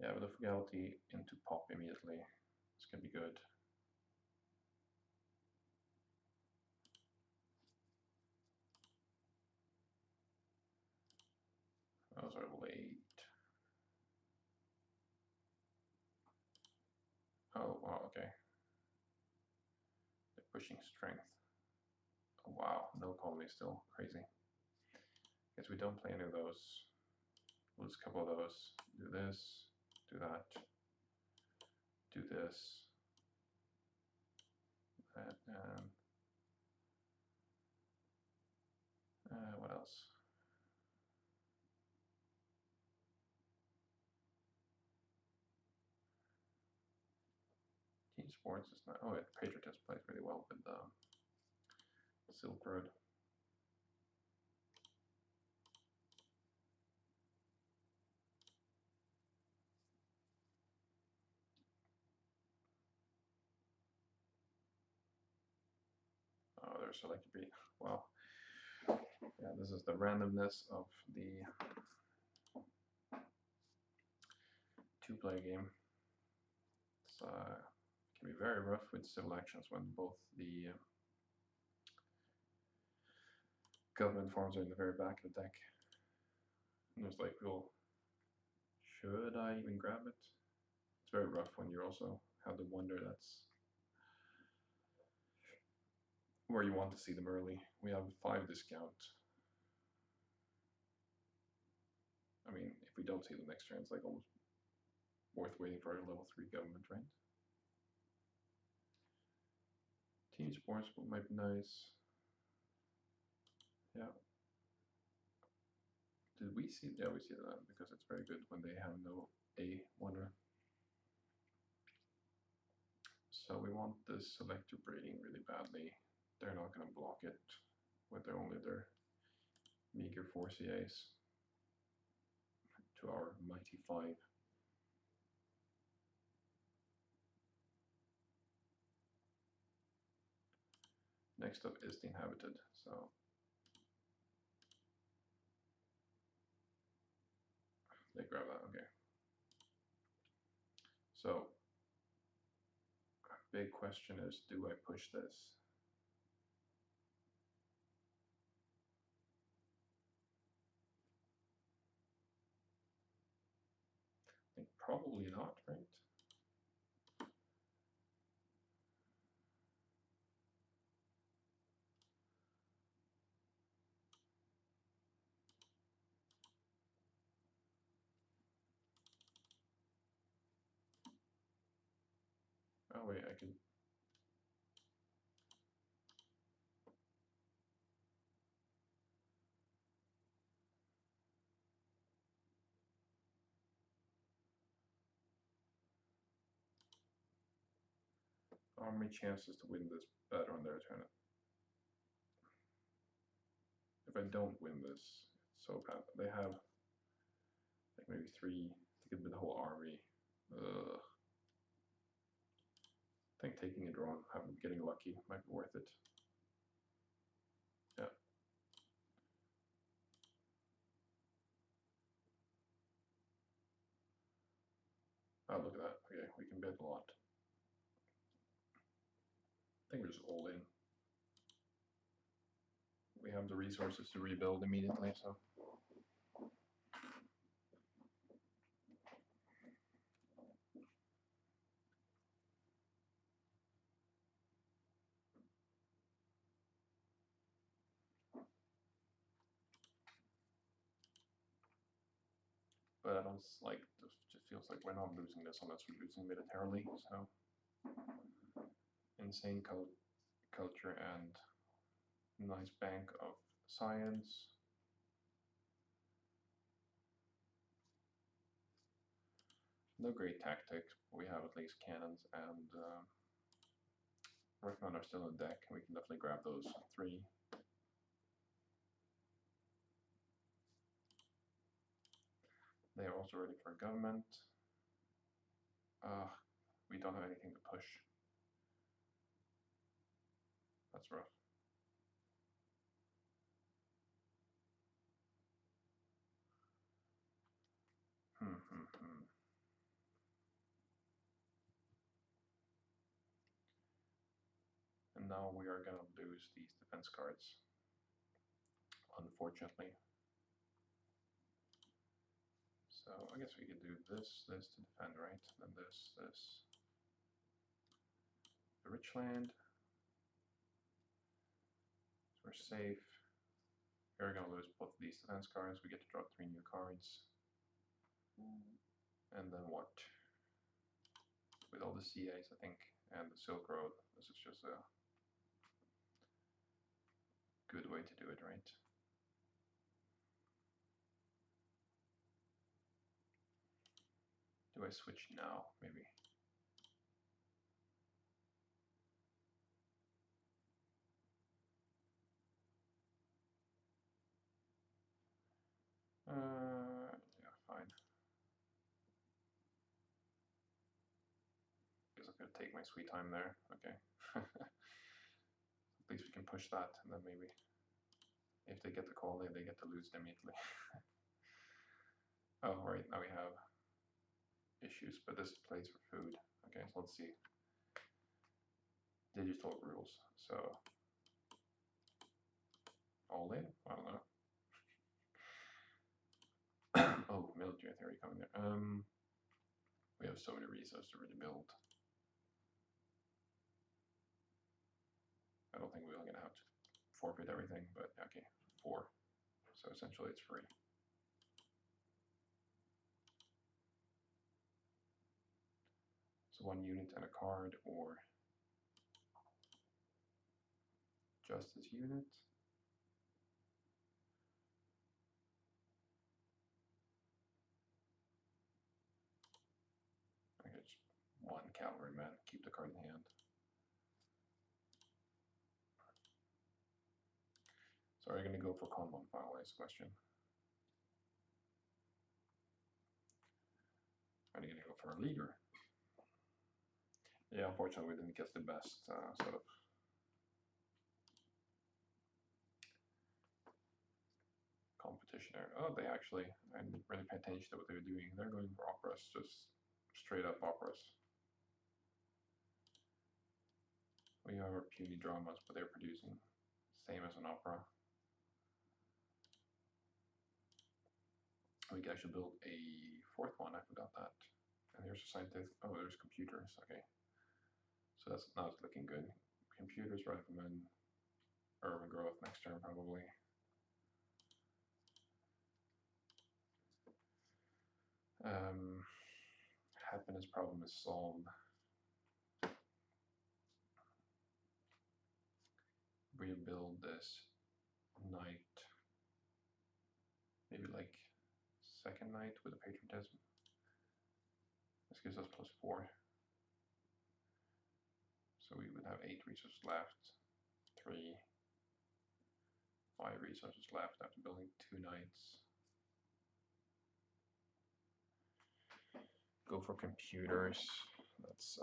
Yeah, with the frugality into pop immediately. This can be good. Those are late. Oh, wow, okay. They're pushing strength. Oh, wow, no colony still. Crazy. Guess we don't play any of those. We'll just couple of those. Do this, do that, do this, that, and what else? Team Sports is not. Oh, yeah, Patriotism plays really well with Silk Road. Oh, there's selected breed. Wow. Yeah, this is the randomness of the 2-player game. It's can be very rough with civil actions when both the government forms are in the very back of the deck. And there's like, well, should I even grab it? It's very rough when you also have the wonder that's where you want to see them early. We have 5 discount. I mean, if we don't see them next turn, it's like almost worth waiting for a level 3 government, right? Team Sports might be nice. Yeah. Did we see? Yeah, we see that because it's very good when they have no A wonder. So we want this selector breeding really badly. They're not going to block it with only their meager 4 CAs to our mighty 5. Next up is the Inhabited, so they grab that, okay. So, big question is, do I push this? I think probably not, right? Oh wait, I can. How many chances to win this better on their turn? If I don't win this, it's so bad. They have like maybe 3 to get with the whole army. Ugh. I think taking a draw and getting lucky might be worth it. Yeah. Oh, look at that. Okay, we can bet a lot. I think we're just all in. We have the resources to rebuild immediately, so. But I don't like, it just feels like we're not losing this unless we're losing militarily, so. Insane culture and nice bank of science. No great tactics, but we have at least cannons, and Workmen are still on deck. We can definitely grab those 3. They are also ready for government. We don't have anything to push. That's rough. And now we are gonna lose these defense cards, unfortunately. So I guess we could do this to defend, right? Then this. The rich land. So we're safe. We're gonna lose both of these defense cards. We get to draw 3 new cards. And then what? With all the CAs, I think, and the Silk Road, this is just a good way to do it, right? Do I switch now, maybe? Yeah, fine. Guess I'm gonna take my sweet time there. Okay. At least we can push that, and then maybe if they get the call, they get to lose it immediately. Oh, right, now we have issues, but this plays for food. Okay, so let's see. Digital rules. So, all in? I don't know. Oh, military theory coming there. We have so many resources to really build. I don't think we're gonna have to forfeit everything, but okay, 4. So essentially it's free. So 1 unit and a card, or justice unit. Okay, just 1 cavalryman, keep the card in hand. So are you gonna go for Conmon finalize question? Are you gonna go for a leader? Yeah, unfortunately we didn't get the best sort of competition there. Oh, they actually, I didn't really pay attention to what they were doing. They're going for operas, just straight up operas. We have our puny dramas, but they're producing same as an opera. We can actually build a 4th one, I forgot that. And here's a scientist. Oh, there's computers, okay. So that's now it's looking good. Computers recommend urban growth next term, probably. Happiness problem is solved. Rebuild this knight. Maybe like 2nd knight with a patriotism. This gives us +4. So we would have 8 resources left. 3, 5 resources left after building 2 knights. Go for computers. That's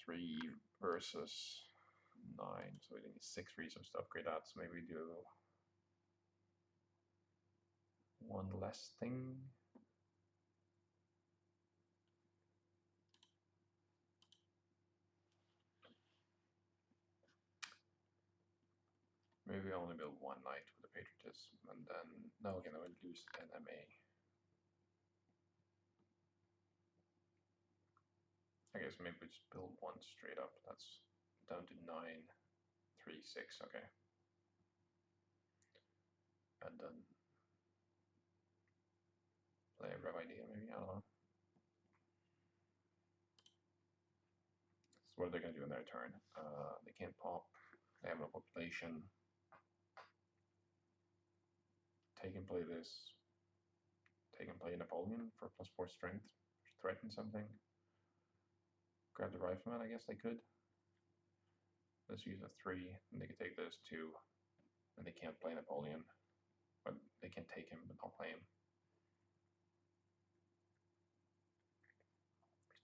3 versus 9, so we need 6 resources to upgrade that. So maybe we do 1 less thing. Maybe I only build 1 knight with a patriotism, and then no, again I would lose an MA. I guess maybe we just build 1 straight up. That's down to 9, 3, 6. Okay, and then play a rough idea. Maybe I don't know. So what are they gonna do in their turn? They can't pop. They have no population. Take and play this. Take and play Napoleon for +4 strength, threaten something. Grab the rifleman, I guess they could. Let's use a 3, and they could take those 2, and they can't play Napoleon. But they can take him, but not play him.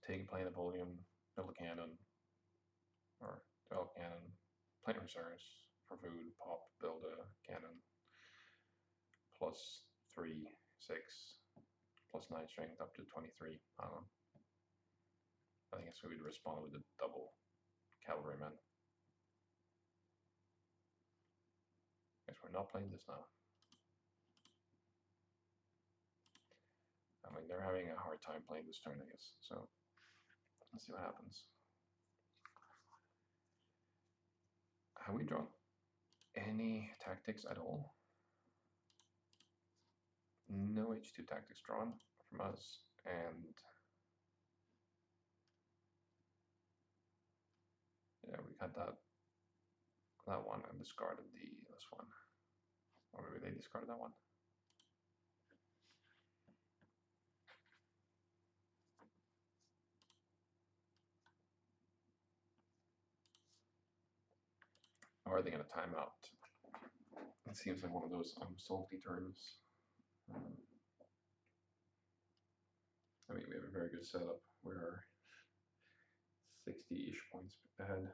Play Napoleon, build a cannon, or develop cannon, play reserves for food, pop, build a cannon, plus 3, 6, plus 9 strength up to 23. I don't know. I think it's going to be to respond with a double cavalryman. Guess we're not playing this now. I mean, they're having a hard time playing this turn, I guess. So let's see what happens. Have we drawn any tactics at all? No H2 tactics drawn from us, and yeah, we got that one and discarded this one. Or maybe they discarded that one. Or are they going to time out? It seems like one of those salty turns. I mean, we have a very good setup. We're 60-ish points ahead.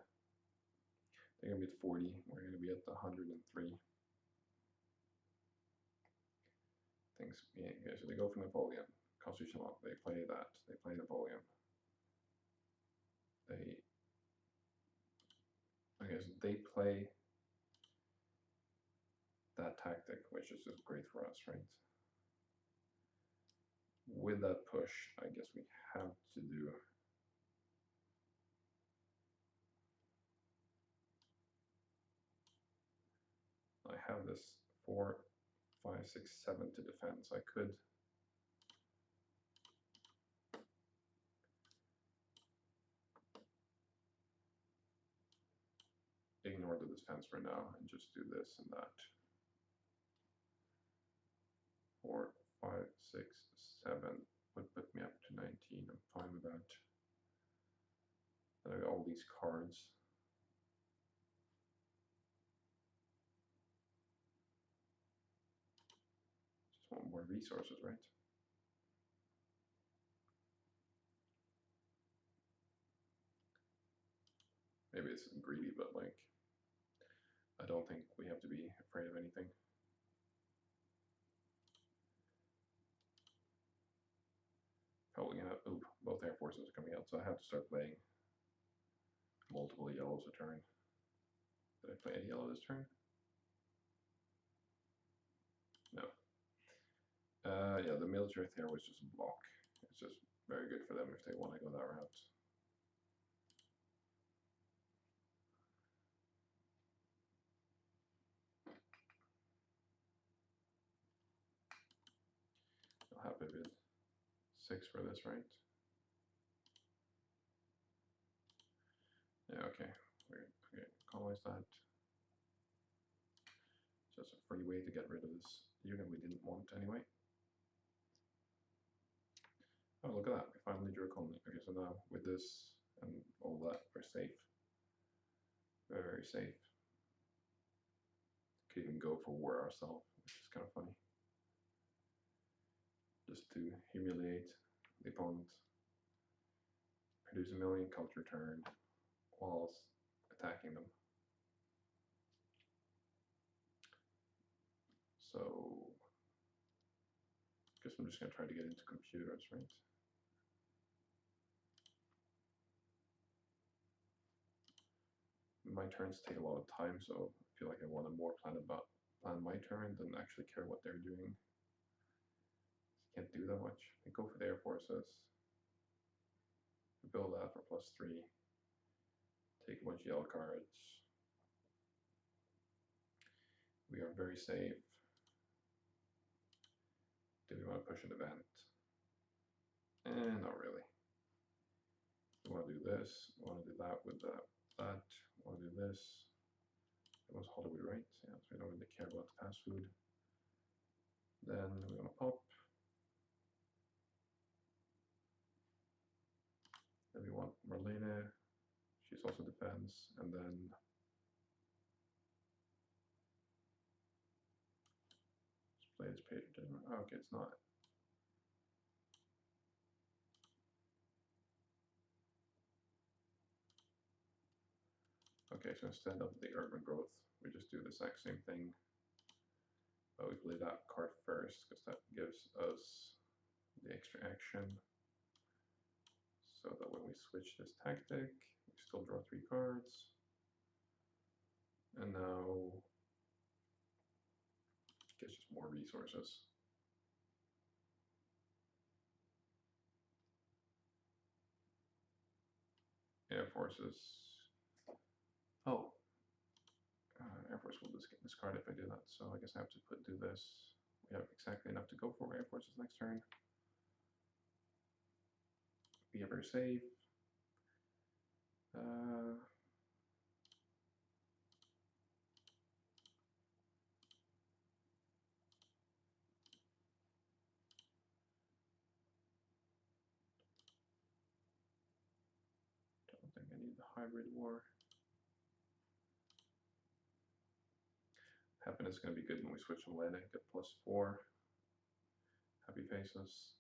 They're going to be at 40. We're going to be at 103. Things. Yeah, okay, so they go for Napoleon. Constitutional. They play that. They play Napoleon. Okay, so they play that tactic, which is just great for us, right? With that push, I guess we have to do. I have this 4, 5, 6, 7 to defend, so I could ignore the defense for now and just do this and that. 4, 5, 6, 7 would put me up to 19. I'm fine with that. And I got all these cards. Just want more resources, right? Maybe it's greedy, but like, I don't think we have to be afraid of anything. Probably gonna, oop, both air forces are coming out, so I have to start playing multiple yellows a turn. Did I play any yellow this turn? No. Yeah, the military there was just a block. It's just very good for them if they want to go that route. I'll have a bid 6 for this, right? Yeah, okay. Okay, colonize that. Just a free way to get rid of this unit we didn't want anyway. Oh, look at that. We finally drew a colony. Okay, so now with this and all that, we're safe. Very, very safe. Could even go for war ourselves, which is kind of funny. Just to humiliate the opponent. Produce a million culture turn whilst attacking them. So, I guess I'm just going to try to get into computers, right? My turns take a lot of time, so I feel like I want to more plan my turn than actually care what they're doing. Can't do that much. I go for the air forces. Build that for +3. Take a bunch of yellow cards. We are very safe. Do we want to push an event? Not really. We want to do this. We want to do that with that. We want to do this. It was Hollywood, right? Yeah, so we don't really care about the fast food. Then we're going to pop. Marlene, she's also defense, and then let's play this page. Oh, okay, it's not. Okay, so instead of the urban growth, we just do the exact same thing, but we play that card first because that gives us the extra action, so that when we switch this tactic, we still draw 3 cards. And now it gets just more resources. Air Forces. Oh, Air Force will discard if I do that, so I guess I have to do this. We have exactly enough to go for Air Forces next turn. Be ever safe. Don't think I need the hybrid war. Happiness is going to be good when we switch to Lena, get +4. Happy faces.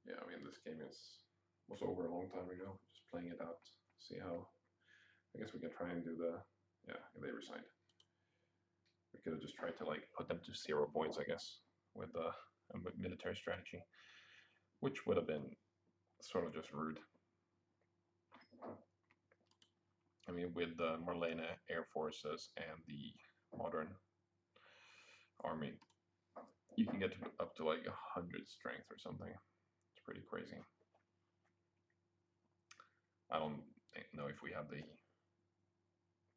Yeah, I mean, this game was over a long time ago. Just playing it out, see how. I guess we can try and do the. Yeah, they resigned. We could have just tried to like put them to 0 points, I guess, with a military strategy, which would have been sort of just rude. I mean, with the Marlene Air Forces and the modern army, you can get up to like 100 strength or something. It's pretty crazy. I don't know if we have the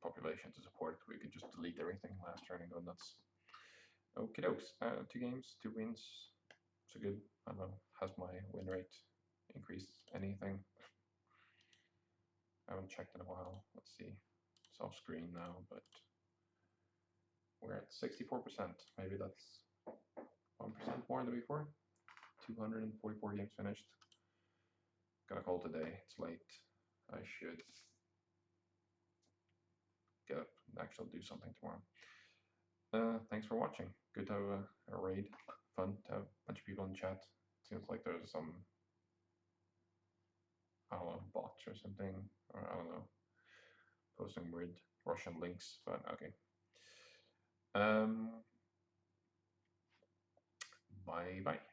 population to support it. We could just delete everything last turn and go nuts. Okie dokes. 2 games, 2 wins. So good. I don't know. Has my win rate increased anything? I haven't checked in a while. Let's see. It's off screen now, but we're at 64%. Maybe that's 1% more than before. 244 games finished. Gotta call today. It's late. I should get up and actually do something tomorrow. Thanks for watching. Good to have a raid. Fun to have a bunch of people in chat. Seems like there's some, I don't know, bots or something, or I don't know, posting weird Russian links, but okay. Bye bye.